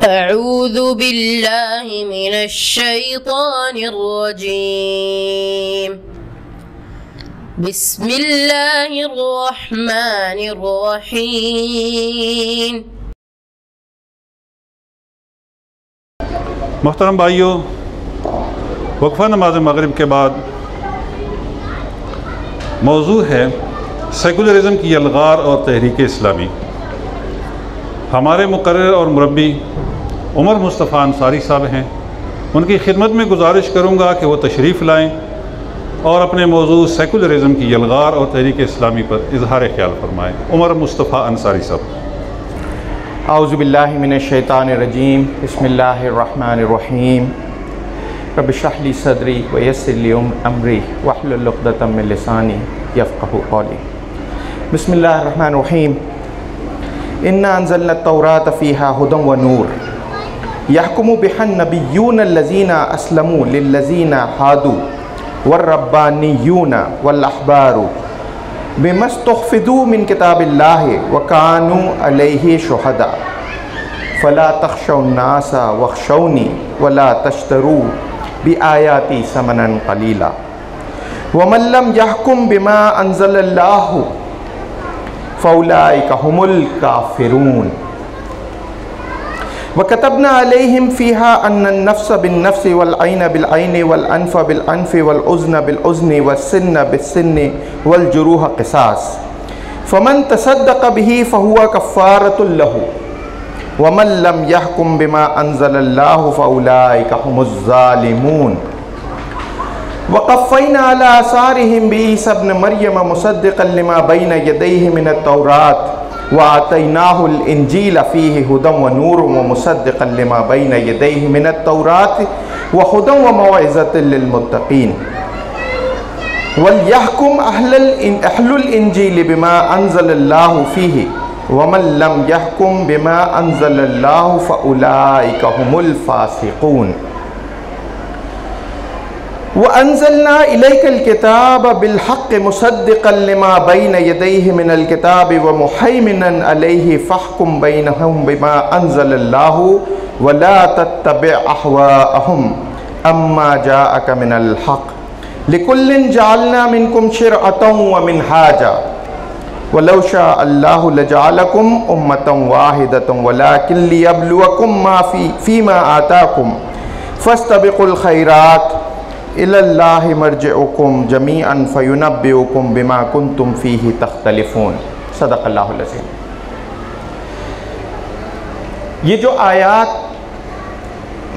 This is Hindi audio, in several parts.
अऊज़ु बिल्लाहि मिनश्शैतानिर्रजीम। बिस्मिल्लाहिर्रहमानिर्रहीम। मोहतरम भाइयों, वक्फ़ा नमाज मगरिब के बाद मौजू है सेकुलरिज़म की यलगार और तहरीक इस्लामी। हमारे मुकर्रर और मुरब्बी उमर मुस्तफ़ा अंसारी साहब हैं। उनकी खिदमत में गुजारिश करूँगा कि वो तशरीफ़ लाएँ और अपने मौजू सेकुलरिज़म की यलगार और तहरीक इस्लामी पर इजहार ख्याल फरमाएँ। उमर मुस्तफ़ा अंसारी साहब। औज़ु बिल्लाहि मिनश्शैतानिर्रजीम। बिस्मिल्लाहिर्रहमानिर्रहीम। रब्बि इश्रह ली सदरी व यस्सिर ली अमरी वहलुल उक़दतम मिन लिसानी यफ़क़हू क़ौली। बिस्मिल्लाहिर्रहमानिर्रहीम। इन्ना अंज़लना तौरात फ़ीहा हुदन व नूर यहकुमु बिहन नबिय्यून अल्लज़ीना अस्लमू लिल्लज़ीना हादू वर्रब्बानिय्यून वल अहबारू बिमस्तुहफ़िज़ू मिन किताबिल्लाहि व कानू अलैहि शुहदा फ़ला तख़शौन्नासा वख़शौनी वला तश्तरू बिआयाती समनन क़लीला वमन लम यहकुम बिमा अंज़लल्लाहु फ़उलाइका हुमुल काफ़िरून। वकतबना अलैहिम फ़ीहा अन्नन नफ्स बिन्नफ्सि वल ऐन बिल ऐनि वल अनफ़ बिल अनफ़ि वल उज़्न बिल उज़्नि वस्सिन्न बिस्सिन्नि वल जुरूह क़िसास फ़मन तसद्दक़ बिही फ़हुवा कफ़्फ़ारतुल लहू वमन लम यहकुम बिमा अंज़लल्लाहु फ़उलाइका हुमुज़ ज़ालिमून। वक़फ़्फ़ैना अला आसारिहिम बिईसा इब्न मरियम मुसद्दिक़न लिमा बैन यदैहि मिनत तौरात व आतैनाहुल इंजील फ़ीहि हुदन व नूरुन व मुसद्दिक़न लिमा बैन यदैहि मिनत तौरात व हुदन व मौइज़तन लिल मुत्तक़ीन वल यहकुम अहलुल इंजील बिमा अंज़लल्लाहु फ़ीहि वमन लम यहकुम बिमा अंज़लल्लाहु फ़उलाइका हुमुल फ़ासिक़ून। व अंज़लना इलैकल किताब बिल हक़्क़ मुसद्दिक़न लिमा बैन यदैहि मिनल किताबि व मुहैमिनन अलैहि फ़हकुम बैनहुम बिमा अंज़लल्लाहु व ला तत्तबि अहवाअहुम अम्मा जाअक मिनल हक़्क़ लिकुल्लिन जअलना मिनकुम शिरअतन व मिनहाजा वलौ शाअ अल्लाहु लजअलकुम उम्मतन वाहिदतन वलाकिन लियब्लुवकुम मा फ़ीमा आताकुम फ़स्तबिक़ुल ख़ैरात इलल्लाहि मर्जिउकुम जमीअन फ़युनब्बिउकुम बिमा कुंतुम फ़ीहि तख्तलिफ़ून। सदक़ल्लाहुल अज़ीम। ये जो आयात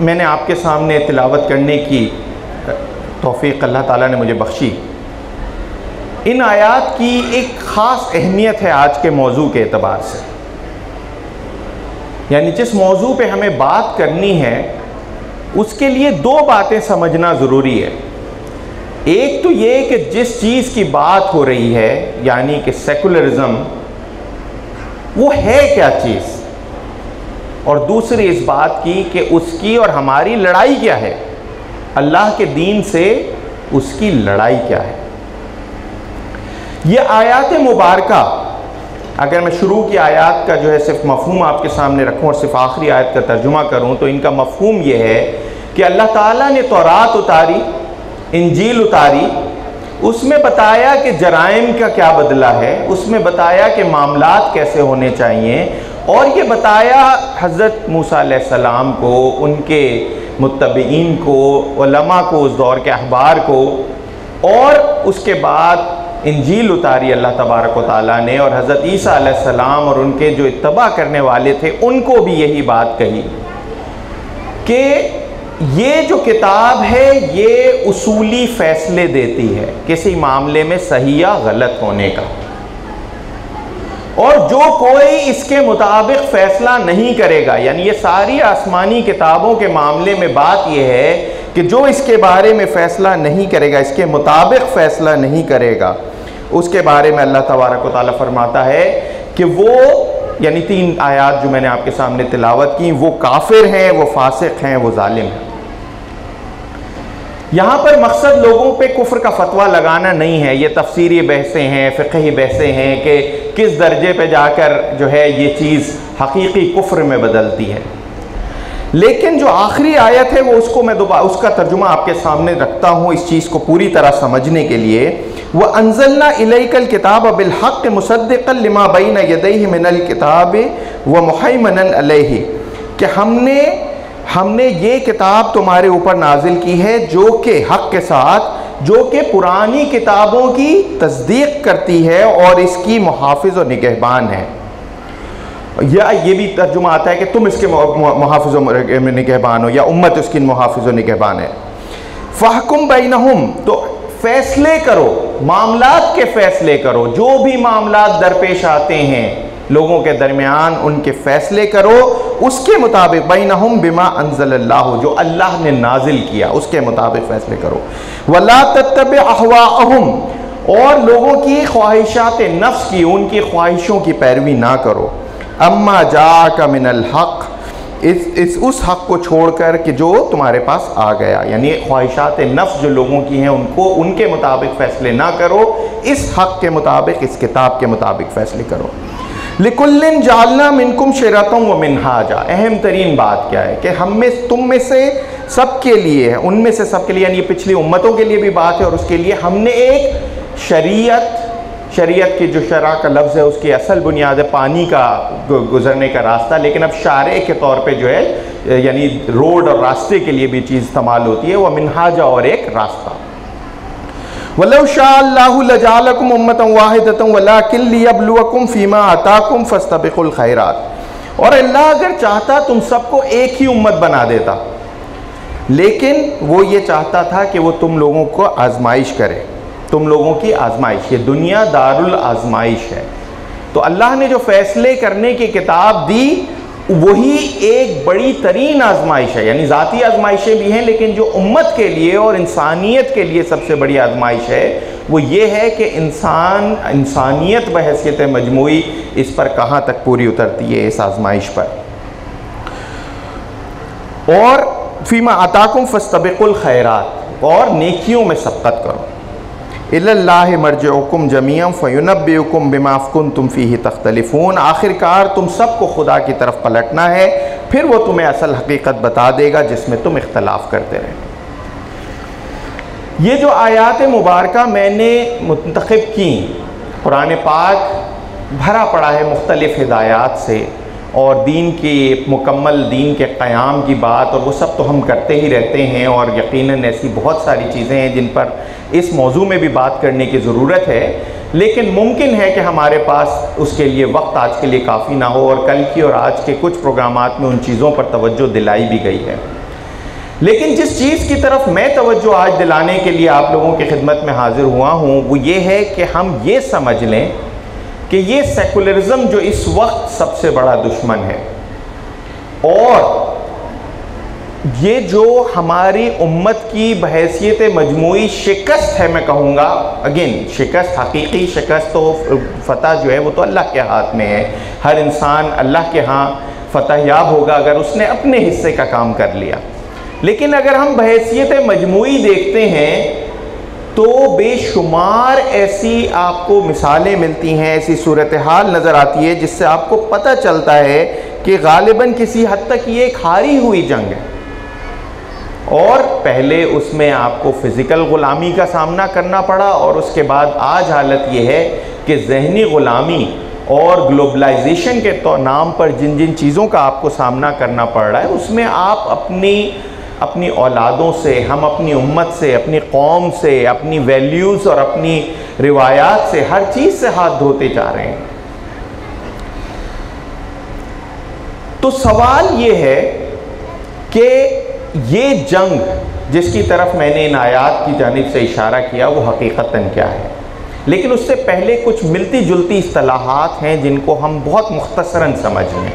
मैंने आपके सामने तिलावत करने की तौफ़ीक़ अल्लाह ताला ने मुझे बख्शी, इन आयात की एक ख़ास अहमियत है आज के मौजू के एतबार से। यानी जिस मौजू पे हमें बात करनी है उसके लिए दो बातें समझना ज़रूरी है। एक तो ये कि जिस चीज़ की बात हो रही है यानी कि सेकुलरिज़म, वो है क्या चीज़, और दूसरी इस बात की कि उसकी और हमारी लड़ाई क्या है, अल्लाह के दीन से उसकी लड़ाई क्या है। ये आयात मुबारका, अगर मैं शुरू की आयत का जो है सिर्फ मफ़हूम आपके सामने रखूं और सिर्फ आखिरी आयत का तर्जुमा करूं तो इनका मफ़हूम ये है कि अल्लाह ताला ने तौरात उतारी, इंजील उतारी, उसमें बताया कि जराइम का क्या बदला है, उसमें बताया कि मामलात कैसे होने चाहिए, और ये बताया हज़रत मूसा अलैहिस्सलाम को, उनके मुत्तबईन को, उलमा को, उस दौर के अहबार को, और उसके बाद इंजील उतारी अल्लाह तबारक व तआला ने, और हज़रत ईसा अलैहिस्सलाम और उनके जो इत्तबा करने वाले थे उनको भी यही बात कही कि ये जो किताब है ये उसूली फ़ैसले देती है किसी मामले में सही या गलत होने का, और जो कोई इसके मुताबिक फ़ैसला नहीं करेगा, यानी ये सारी आसमानी किताबों के मामले में बात यह है कि जो इसके बारे में फ़ैसला नहीं करेगा, इसके मुताबिक फ़ैसला नहीं करेगा, उसके बारे में अल्लाह तबारक व तआला फरमाता है कि वो, यानी 3 आयात जो मैंने आपके सामने तिलावत की, वो काफिर हैं, वो फासिक हैं, वो जालिम हैं। यहाँ पर मकसद लोगों पे कुफ्र का फतवा लगाना नहीं है, ये तफसीरी बहसें हैं, फ़िक़ही बहसें हैं कि किस दर्जे पे जाकर जो है ये चीज़ हकीकी कुफ्र में बदलती है। लेकिन जो आखिरी आयत है वो उसको मैं दोबारा उसका तर्जुमा आपके सामने रखता हूँ इस चीज़ को पूरी तरह समझने के लिए। व अंज़लना इलैकल किताब बिल हक़्क़ मुसद्दिक़न लिमा बैन यदैहि मिनल किताब व मुहैमिनन अलैहि, कि हमने ये किताब तुम्हारे ऊपर नाजिल की है जो कि हक़ के साथ, जो कि पुरानी किताबों की तस्दीक करती है और इसकी मुहाफ़िज़ और निगहबान है। या ये भी तर्जुमा आता है कि तुम इसके मुहाफ़िज़ और निगहबान हो, या उम्मत उसकी मुहाफ़िज़ और निगहबान है। फ़हकुम बैनहुम, तो फ़ैसले करो, मामलात के फ़ैसले करो, जो भी मामलात दरपेश आते हैं लोगों के दरमियान उनके फ़ैसले करो उसके मुताबिक, बैनहुम बिमा अंज़लल्लाहु, जो अल्लाह ने नाजिल किया उसके मुताबिक फ़ैसले करो। वला तत्तबि अहवाअहुम, और लोगों की ख्वाहिशात नफ्स की, उनकी ख्वाहिशों की पैरवी ना करो। अम्मा जाका मिनल हक़, उस हक़ को छोड़कर कि जो तुम्हारे पास आ गया, यानी ख्वाहिशात नफ्स जो लोगों की हैं उनको उनके मुताबिक फ़ैसले ना करो, इस हक़ के मुताबिक, इस किताब के मुताबिक फ़ैसले करो। लिकुल्लिन जालना मिनकुम शिरतम व मिनहाजा, अहम तरीन बात क्या है कि हम में, तुम में से सबके लिए है, उनमें से सबके लिए, यानी पिछली उम्मतों के लिए भी बात है और उसके लिए हमने एक शरीयत की जो शरा का लफ्ज़ है उसकी असल बुनियाद है पानी का गुज़रने का रास्ता, लेकिन अब शारे के तौर पे जो है यानी रोड और रास्ते के लिए भी चीज़ इस्तेमाल होती है, वह मिनहाजा और एक रास्ता। वलौ शाअल्लाहु लजअलकुम उम्मतन वाहिदतन वलाकिन लियब्लुवकुम फीमा आताकुम फस्तबिकुल खैरात, और अल्लाह अगर चाहता तुम सबको एक ही उम्मत बना देता, लेकिन वो ये चाहता था कि वो तुम लोगों को आजमाइश करे, तुम लोगों की आजमाइश, ये दुनिया दारुल आजमाइश है। तो अल्लाह ने जो फैसले करने की किताब दी वही एक बड़ी तरीन आजमाइश है, यानी ज़ाती आजमाइशें भी हैं, लेकिन जो उम्मत के लिए और इंसानियत के लिए सबसे बड़ी आजमाइश है वो ये है कि इंसानियत बहैसियत मजमूई इस पर कहाँ तक पूरी उतरती है, इस आजमाइश पर। और फीमा अताकुम फस्तबिकुल खैरात, और नेकियों में सबकत करो। इल्लाहि मरजिउकुम जमीअन फयुनब्बिउकुम बिमा कुंतुम फीहि तख्तलिफून, आखिरकार तुम सबको खुदा की तरफ पलटना है, फिर वो तुम्हें असल हकीकत बता देगा जिसमें तुम इख्तलाफ करते रहे। ये जो आयात मुबारका मैंने मुंतखब की, कुरान पाक भरा पड़ा है मुख्तलिफ़ हिदायत से और दीन की मुकम्मल दीन के क़याम की बात, और वो सब तो हम करते ही रहते हैं, और यकीनन ऐसी बहुत सारी चीज़ें हैं जिन पर इस मौजू में भी बात करने की ज़रूरत है, लेकिन मुमकिन है कि हमारे पास उसके लिए वक्त आज के लिए काफ़ी ना हो, और कल की और आज के कुछ प्रोग्रामात में उन चीज़ों पर तवज्जो दिलाई भी गई है। लेकिन जिस चीज़ की तरफ मैं तवज्जो आज दिलाने के लिए आप लोगों की खिदमत में हाजिर हुआ हूँ वो ये है कि हम ये समझ लें कि ये सेकुलरिज्म जो इस वक्त सबसे बड़ा दुश्मन है, और ये जो हमारी उम्मत की बहैसियत मजमूई शिकस्त है, मैं कहूँगा अगेन शिकस्त, हकीकी शिकस्त, तो फ़तह जो है वो तो अल्लाह के हाथ में है। हर इंसान अल्लाह के यहाँ फ़तह याब होगा अगर उसने अपने हिस्से का काम कर लिया। लेकिन अगर हम बहैसियत मजमूई देखते हैं तो बेशुमार ऐसी आपको मिसालें मिलती हैं, ऐसी सूरत हाल नज़र आती है जिससे आपको पता चलता है कि गालिबन किसी हद तक ये एक हारी हुई जंग है, और पहले उसमें आपको फ़िज़िकल ग़ुलामी का सामना करना पड़ा, और उसके बाद आज हालत ये है कि जहनी ग़ुलामी और ग्लोबलाइजेशन के नाम पर जिन जिन चीज़ों का आपको सामना करना पड़ रहा है उसमें आप अपनी औलादों से, हम अपनी उम्मत से, अपनी कौम से, अपनी वैल्यूज़ और अपनी रिवायात से, हर चीज़ से हाथ धोते जा रहे हैं। तो सवाल ये है कि ये जंग जिसकी तरफ मैंने इन आयात की जानिब से इशारा किया वो हकीकतन क्या है, लेकिन उससे पहले कुछ मिलती जुलती इस्तिलाहात हैं जिनको हम बहुत मुख्तसरन समझ लें।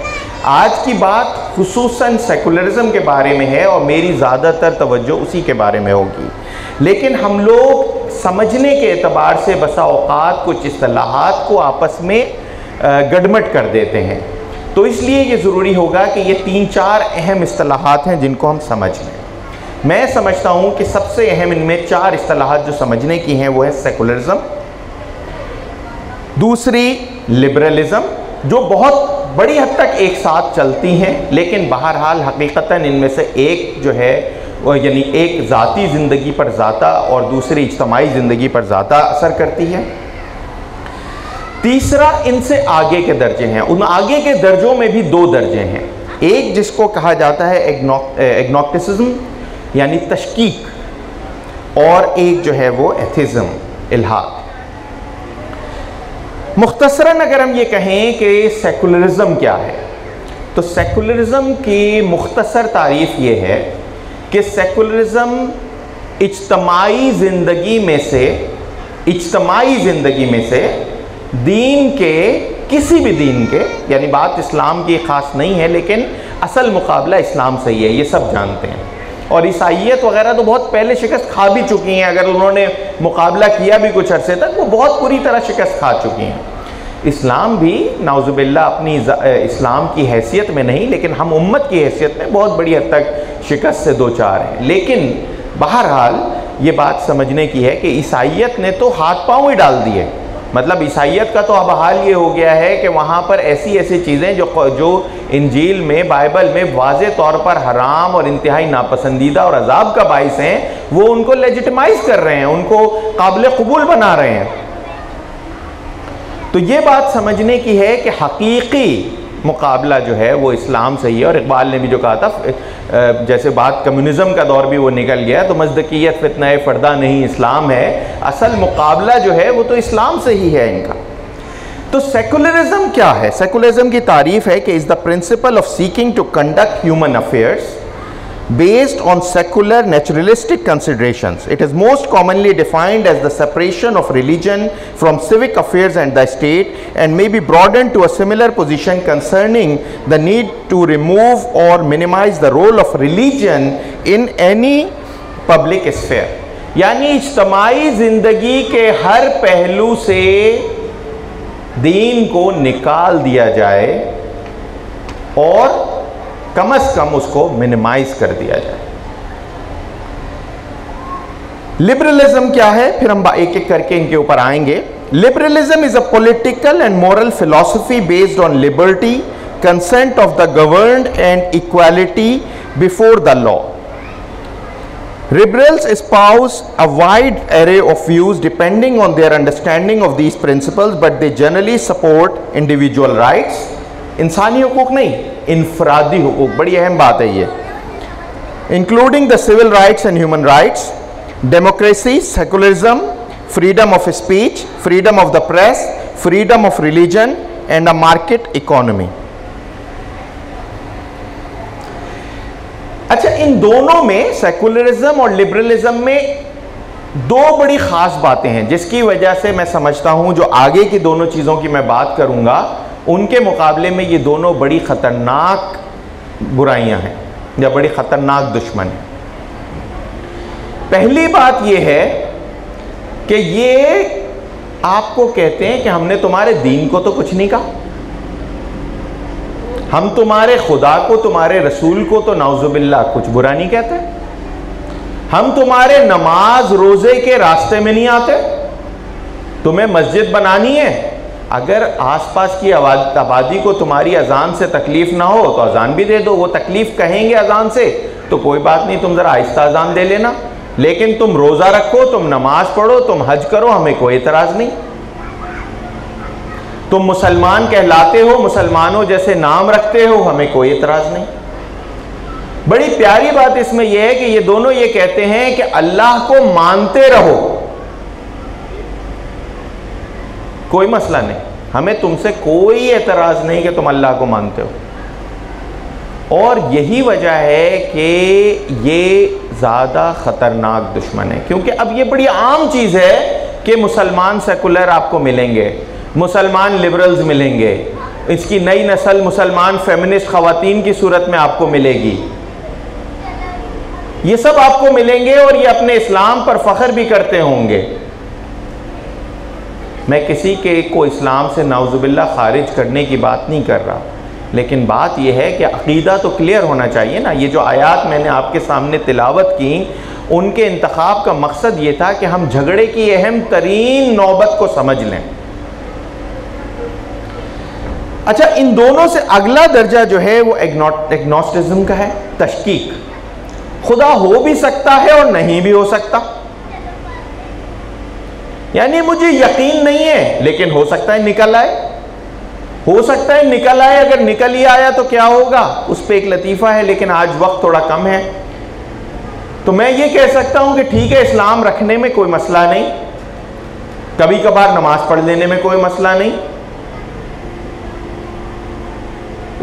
आज की बात खुसूसन सेकुलरिज्म के बारे में है और मेरी ज़्यादातर तवज्जो उसी के बारे में होगी, लेकिन हम लोग समझने के एतबार से बसा औक़ात कुछ इस्तिलाहात को आपस में गड़मट कर देते हैं। तो इसलिए ये ज़रूरी होगा कि ये 3-4 अहम इस्तिलाहात हैं जिनको हम समझ लें। मैं समझता हूँ कि सबसे अहम इनमें 4 इस्तिलाहात जो समझने की हैं वो है सेकुलरिज्म, दूसरी लिबरलिज्म जो बहुत बड़ी हद तक एक साथ चलती हैं, लेकिन बहरहाल हकीकतन इनमें से एक जो है यानी एक ज़ाती ज़िंदगी पर ज़्यादा और दूसरी इज्तमाई ज़िंदगी पर ज़्यादा असर करती है। तीसरा, इनसे आगे के दर्जे हैं। उन आगे के दर्जों में भी दो दर्जे हैं। एक जिसको कहा जाता है एग्नोस्टिसिज्म यानी तशकीक, और एक जो है वो एथिज्म, इल्हाद। मुख्तसरन अगर हम ये कहें कि सेकुलरिज्म क्या है, तो सेकुलरिज्म की मुख्तसर तारीफ ये है कि सेकुलरिज्म इज्तमाई ज़िंदगी में से दीन के, किसी भी दीन के, यानी बात इस्लाम की ख़ास नहीं है, लेकिन असल मुकाबला इस्लाम से ही है, ये सब जानते हैं। और ईसाइयत वगैरह तो बहुत पहले शिकस्त खा भी चुकी हैं, अगर उन्होंने मुकाबला किया भी कुछ अरसे तक, वो बहुत बुरी तरह शिकस्त खा चुकी हैं। इस्लाम भी नाउज़ुबिल्लाह अपनी इस्लाम की हैसियत में नहीं, लेकिन हम उम्मत की हैसियत में बहुत बड़ी हद तक शिकस्त से दो चार हैं। लेकिन बहरहाल ये बात समझने की है कि ईसाइयत ने तो हाथ पांव ही डाल दिए। मतलब ईसाइयत का तो अब हाल ये हो गया है कि वहाँ पर ऐसी ऐसी चीज़ें जो इंजील में, बाइबल में वाज़े तौर पर हराम और इंतहाई नापसंदीदा और अजाब का बाइस हैं, वो उनको लेजिटिमाइज कर रहे हैं, उनको काबिल कबूल बना रहे हैं। तो ये बात समझने की है कि हकीकी मुकाबला जो है वो इस्लाम से ही है। और इकबाल ने भी जो कहा था, जैसे बात कम्युनिज़म का दौर भी वो निकल गया, तो मज़दकियत फितना फ़र्दा नहीं इस्लाम है, असल मुकाबला जो है वो तो इस्लाम से ही है इनका। तो सेकुलरिज्म क्या है? सेकुलरिज्म की तारीफ है कि is the principle of seeking to conduct human affairs based on secular naturalistic considerations. It is most commonly defined as the separation of religion from civic affairs and the state, and may be broadened to a similar position concerning the need to remove or minimize the role of religion in any public sphere. यानी इज्तमाई ज़िंदगी के हर पहलू से दीन को निकाल दिया जाए और कम से कम उसको मिनिमाइज कर दिया जाए। लिबरलिज्म क्या है? फिर हम एक एक करके इनके ऊपर आएंगे। Liberalism is a political and moral philosophy based on liberty, consent of the governed and equality before the law. Liberals espouse a wide array of views depending on their understanding of these principles, but they generally support individual rights. इंसानी हुकूक नहीं, इनफरादी हुकूक, बड़ी अहम बात है ये, including the civil rights and human rights, democracy, secularism, freedom of speech, freedom of the press, freedom of religion and a market economy. अच्छा, इन दोनों में, सेकुलरिज्म और लिबरलिज्म में दो बड़ी खास बातें हैं जिसकी वजह से मैं समझता हूं जो आगे की दोनों चीज़ों की मैं बात करूंगा उनके मुकाबले में ये दोनों बड़ी ख़तरनाक बुराइयां हैं या बड़ी ख़तरनाक दुश्मन हैं। पहली बात ये है कि ये आपको कहते हैं कि हमने तुम्हारे दीन को तो कुछ नहीं कहा, हम तुम्हारे खुदा को, तुम्हारे रसूल को तो नाउज़ुबिल्लाह कुछ बुरा नहीं कहते, हम तुम्हारे नमाज रोज़े के रास्ते में नहीं आते, तुम्हें मस्जिद बनानी है, अगर आसपास की आबादी को तुम्हारी अजान से तकलीफ ना हो तो अजान भी दे दो, वो तकलीफ कहेंगे अजान से तो कोई बात नहीं, तुम ज़रा आहिस्ता अजान दे लेना, लेकिन तुम रोज़ा रखो, तुम नमाज पढ़ो, तुम हज करो, हमें कोई एतराज़ नहीं। तुम मुसलमान कहलाते हो, मुसलमानों जैसे नाम रखते हो, हमें कोई एतराज़ नहीं। बड़ी प्यारी बात इसमें यह है कि ये दोनों ये कहते हैं कि अल्लाह को मानते रहो, कोई मसला नहीं, हमें तुमसे कोई एतराज़ नहीं कि तुम अल्लाह को मानते हो। और यही वजह है कि ये ज़्यादा ख़तरनाक दुश्मन है, क्योंकि अब ये बड़ी आम चीज़ है कि मुसलमान सेकुलर आपको मिलेंगे, मुसलमान लिबरल्स मिलेंगे, इसकी नई नस्ल मुसलमान फेमिनिस्ट ख़वातीन की सूरत में आपको मिलेगी, ये सब आपको मिलेंगे और ये अपने इस्लाम पर फ़ख्र भी करते होंगे। मैं किसी के को इस्लाम से नाउज़ुबिल्लाह खारिज करने की बात नहीं कर रहा, लेकिन बात यह है कि अक़ीदा तो क्लियर होना चाहिए ना। ये जो आयात मैंने आपके सामने तिलावत की, उनके इंतखाब का मकसद ये था कि हम झगड़े की अहम तरीन नौबत को समझ लें। अच्छा, इन दोनों से अगला दर्जा जो है वो एग्नोस्टिज्म का है, तशकीक। खुदा हो भी सकता है और नहीं भी हो सकता, यानी मुझे यकीन नहीं है लेकिन हो सकता है निकल आए, हो सकता है निकल आए। अगर निकल ही आया तो क्या होगा, उस पर एक लतीफ़ा है, लेकिन आज वक्त थोड़ा कम है, तो मैं ये कह सकता हूं कि ठीक है, इस्लाम रखने में कोई मसला नहीं, कभी कभार नमाज पढ़ लेने में कोई मसला नहीं,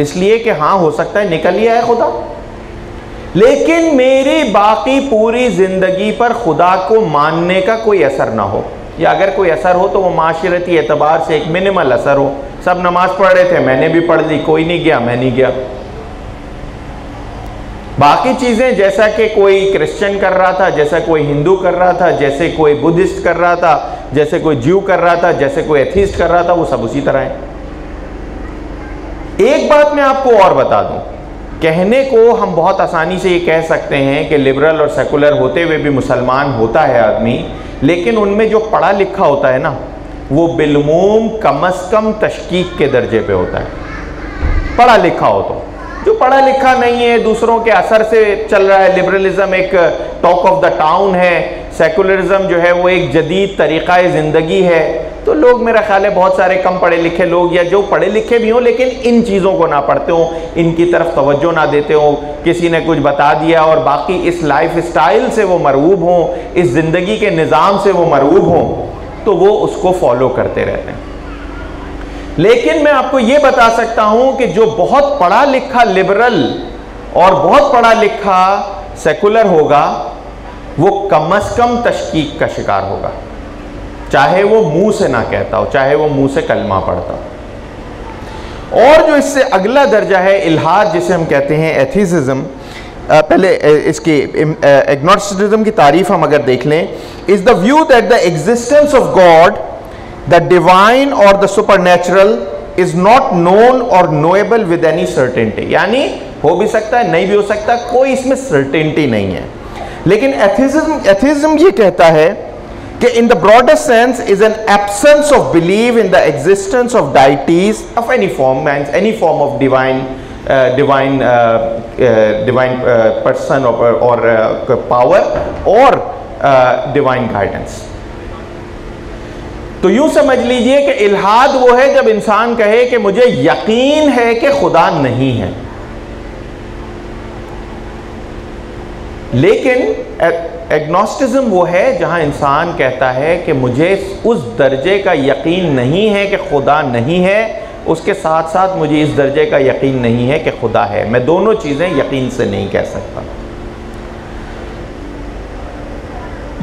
इसलिए कि हाँ हो सकता है निकल ही आए खुदा, लेकिन मेरी बाकी पूरी जिंदगी पर खुदा को मानने का कोई असर ना हो, या अगर कोई असर हो तो वो माशरती एतबार से एक मिनिमल असर हो। सब नमाज पढ़ रहे थे, मैंने भी पढ़ ली, कोई नहीं गया, मैं नहीं गया। बाकी चीज़ें जैसा कि कोई क्रिश्चियन कर रहा था, जैसा कोई हिंदू कर रहा था, जैसे कोई बुद्धिस्ट कर रहा था, जैसे कोई ज्यू कर रहा था, जैसे कोई एथीस्ट कर रहा था, वो सब उसी तरह है। एक बात मैं आपको और बता दूं, कहने को हम बहुत आसानी से ये कह सकते हैं कि लिबरल और सेकुलर होते हुए भी मुसलमान होता है आदमी, लेकिन उनमें जो पढ़ा लिखा होता है ना, वो बिलमूम कम अज़ कम तशकीक के दर्जे पे होता है। पढ़ा लिखा हो तो, जो पढ़ा लिखा नहीं है, दूसरों के असर से चल रहा है, लिबरलिज्म एक टॉक ऑफ द टाउन है, सेकुलरिज्म जो है वो एक जदीद तरीक़ा ज़िंदगी है, तो लोग मेरा ख्याल है बहुत सारे कम पढ़े लिखे लोग, या जो पढ़े लिखे भी हों लेकिन इन चीज़ों को ना पढ़ते हों, इनकी तरफ तवज्जो ना देते हों, किसी ने कुछ बता दिया और बाकी इस लाइफ स्टाइल से वो मरगूब हों, इस ज़िंदगी के निज़ाम से वो मरगूब हों, तो वो उसको फॉलो करते रहते हैं। लेकिन मैं आपको ये बता सकता हूं कि जो बहुत पढ़ा लिखा लिबरल और बहुत पढ़ा लिखा सेकुलर होगा, वो कम अज़ कम तशकीक का शिकार होगा, चाहे वो मुंह से ना कहता हो, चाहे वो मुंह से कलमा पढ़ता हो। और जो इससे अगला दर्जा है इल्हाद, जिसे हम कहते हैं एथीसिज्म, पहले इसकी एग्नोस्टिसिज्म की तारीफ हम अगर देख लें, is the view that the existence of God, the divine or the supernatural is not known or knowable with any certainty, यानी हो भी सकता है, नहीं भी हो सकता, कोई इसमें सर्टेनिटी नहीं है। लेकिन एथीसिज्म ये कहता है कि in the broader sense is an absence of belief in the existence of deities of any form, and any form of divine person or power or divine guidance। तो यूं समझ लीजिए कि इल्हाद वो है जब इंसान कहे कि मुझे यकीन है कि खुदा नहीं है, लेकिन एग्नोस्टिज्म वो है जहां इंसान कहता है कि मुझे उस दर्जे का यकीन नहीं है कि खुदा नहीं है, उसके साथ साथ मुझे इस दर्जे का यकीन नहीं है कि खुदा है, मैं दोनों चीज़ें यकीन से नहीं कह सकता।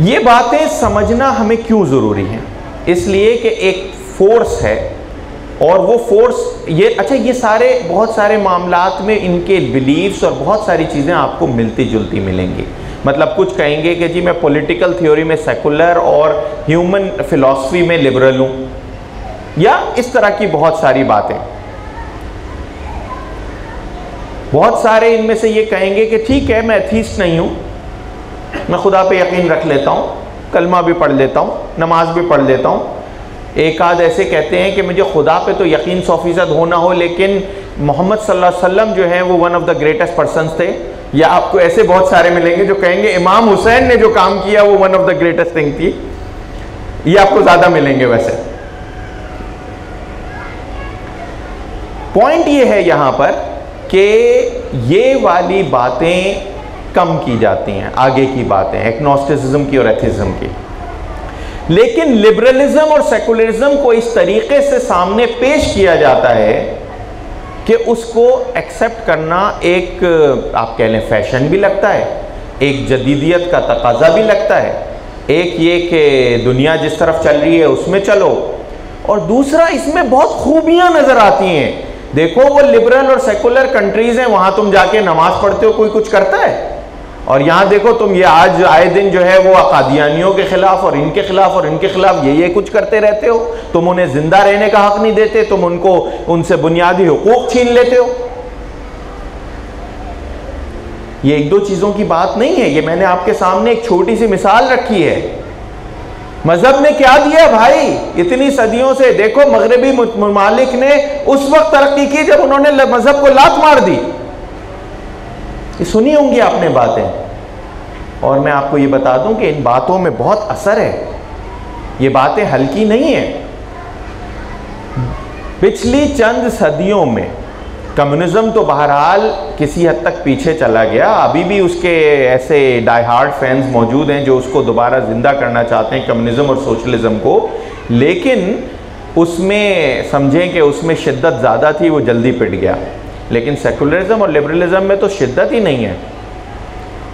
ये बातें समझना हमें क्यों ज़रूरी है, इसलिए कि एक फोर्स है और वो फोर्स ये, अच्छा ये सारे बहुत सारे मामलात में इनके बिलीव्स और बहुत सारी चीज़ें आपको मिलती जुलती मिलेंगी। मतलब कुछ कहेंगे कि जी मैं पॉलिटिकल थ्योरी में सेकुलर और ह्यूमन फिलॉसफी में लिबरल हूँ, या इस तरह की बहुत सारी बातें। बहुत सारे इनमें से ये कहेंगे कि ठीक है मैं एथीस्ट नहीं हूँ, मैं खुदा पे यकीन रख लेता हूँ, कलमा भी पढ़ लेता हूँ, नमाज भी पढ़ लेता हूँ। एक आध ऐसे कहते हैं कि मुझे खुदा पे तो यकीन 100% हो ना हो, लेकिन मोहम्मद सल्लल्लाहु अलैहि वसल्लम जो हैं वो one of the greatest persons थे। या आपको ऐसे बहुत सारे मिलेंगे जो कहेंगे इमाम हुसैन ने जो काम किया वो one of the greatest thing थी। ये आपको ज़्यादा मिलेंगे। वैसे पॉइंट ये है यहाँ पर कि ये वाली बातें कम की जाती हैं, आगे की बातें एग्नोस्टिसिज्म की और एथिज्म की। लेकिन लिबरलिज्म और सेकुलरिज्म को इस तरीके से सामने पेश किया जाता है कि उसको एक्सेप्ट करना एक आप कह लें फैशन भी लगता है, एक जदीदियत का तकाजा भी लगता है, एक ये कि दुनिया जिस तरफ चल रही है उसमें चलो, और दूसरा इसमें बहुत खूबियां नजर आती हैं। देखो वो लिबरल और सेकुलर कंट्रीज हैं, वहां तुम जाके नमाज पढ़ते हो, कोई कुछ करता है, और यहाँ देखो तुम ये आज आए दिन जो है वो कादियानियों के खिलाफ और इनके खिलाफ और इनके खिलाफ ये कुछ करते रहते हो। तुम उन्हें जिंदा रहने का हक नहीं देते, तुम उनको उनसे बुनियादी हुकूक छीन लेते हो। ये एक दो चीजों की बात नहीं है, ये मैंने आपके सामने एक छोटी सी मिसाल रखी है मजहब ने क्या दिया भाई इतनी सदियों से? देखो मगरबी ममालिक ने उस वक्त तरक्की की जब उन्होंने मजहब को लात मार दी। ये सुनी होंगी आपने बातें, और मैं आपको ये बता दूं कि इन बातों में बहुत असर है, ये बातें हल्की नहीं है। पिछली चंद सदियों में कम्युनिज्म तो बहरहाल किसी हद तक पीछे चला गया, अभी भी उसके ऐसे डाई हार्ड फैंस मौजूद हैं जो उसको दोबारा जिंदा करना चाहते हैं, कम्युनिज्म और सोशलिज्म को, लेकिन उसमें समझें कि उसमें शिद्दत ज़्यादा थी, वो जल्दी पिट गया। लेकिन सेकुलरिज्म और लिबरलिज्म में तो शिद्दत ही नहीं है।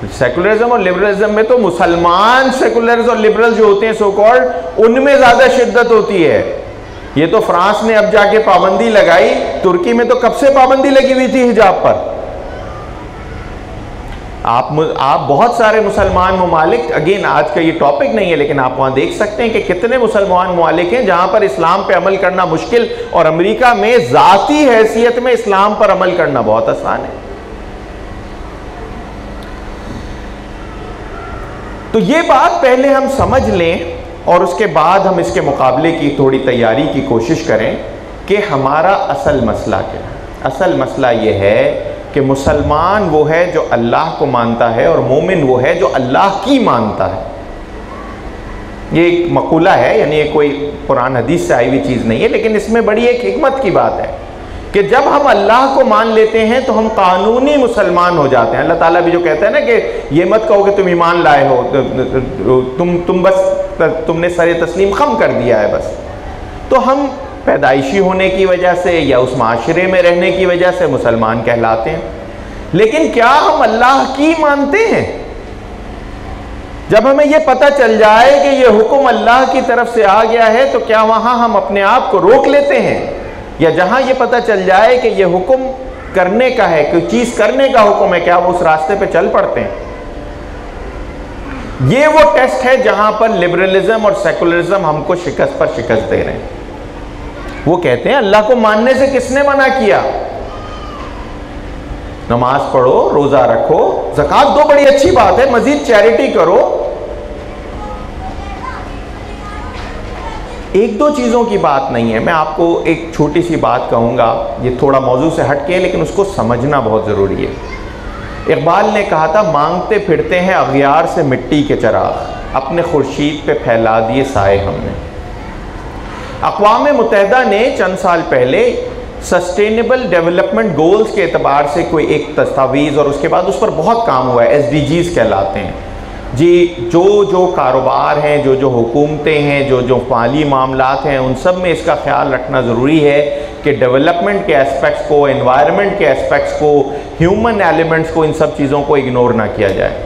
सेकुलरिज्म और लिबरलिज्म में तो मुसलमान सेकुलर्स और लिबरल जो होते हैं सो कॉल्ड, उनमें ज़्यादा शिद्दत होती है। ये तो फ्रांस ने अब जाके पाबंदी लगाई, तुर्की में तो कब से पाबंदी लगी हुई थी हिजाब पर। आप बहुत सारे मुसलमान ममालिक, अगेन आज का ये टॉपिक नहीं है, लेकिन आप वहां देख सकते हैं कि कितने मुसलमान ममालिक हैं जहां पर इस्लाम पे अमल करना मुश्किल, और अमेरिका में जाती हैसियत में इस्लाम पर अमल करना बहुत आसान है। तो ये बात पहले हम समझ लें और उसके बाद हम इसके मुकाबले की थोड़ी तैयारी की कोशिश करें कि हमारा असल मसला क्या है। असल मसला ये है कि मुसलमान वो है जो अल्लाह को मानता है और मोमिन वो है जो अल्लाह की मानता है। ये एक मकूला है, यानी ये कोई कुरान हदीस से आई हुई चीज़ नहीं है, लेकिन इसमें बड़ी एक हिकमत की बात है कि जब हम अल्लाह को मान लेते हैं तो हम कानूनी मुसलमान हो जाते हैं। अल्लाह ताला भी जो कहता है ना कि ये मत कहो कि तुम ईमान लाए हो, तुमने सरे तस्लीम खम कर दिया है बस। तो हम पैदाइशी होने की वजह से या उस माशरे में रहने की वजह से मुसलमान कहलाते हैं। लेकिन क्या हम अल्लाह की मानते हैं? जब हमें यह पता चल जाए कि यह हुक्म अल्लाह की तरफ से आ गया है, तो क्या वहां हम अपने आप को रोक लेते हैं? या जहां यह पता चल जाए कि यह हुक्म करने का है, कोई चीज करने का हुक्म है, क्या वो उस रास्ते पे चल पड़ते हैं? ये वो टेस्ट है जहां पर लिबरलिज्म और सेकुलरिज्म हमको शिकस्त पर शिकस्त दे रहे हैं। वो कहते हैं अल्लाह को मानने से किसने मना किया? नमाज पढ़ो, रोजा रखो, ज़कात दो, बड़ी अच्छी बात है, मजीद चैरिटी करो। एक दो चीज़ों की बात नहीं है, मैं आपको एक छोटी सी बात कहूँगा, ये थोड़ा मौजू से हट के, लेकिन उसको समझना बहुत ज़रूरी है। इकबाल ने कहा था, मांगते फिरते हैं अगियार से मिट्टी के चिराग, अपने खुर्शीद पे फैला दिए साए हमने। अक़वाम मुत्तहिदा ने चंद साल पहले सस्टेनेबल डेवलपमेंट गोल्स के एतबार से कोई एक दस्तावेज़, और उसके बाद उस पर बहुत काम हुआ है, SDGs कहलाते हैं जी। जो कारोबार हैं, जो हुकूमतें हैं, जो माली मामलात हैं, उन सब में इसका ख्याल रखना ज़रूरी है कि डेवलपमेंट के एस्पेक्ट्स को, एनवायरनमेंट के एस्पेक्ट्स को, ह्यूमन एलिमेंट्स को, इन सब चीज़ों को इग्नोर ना किया जाए।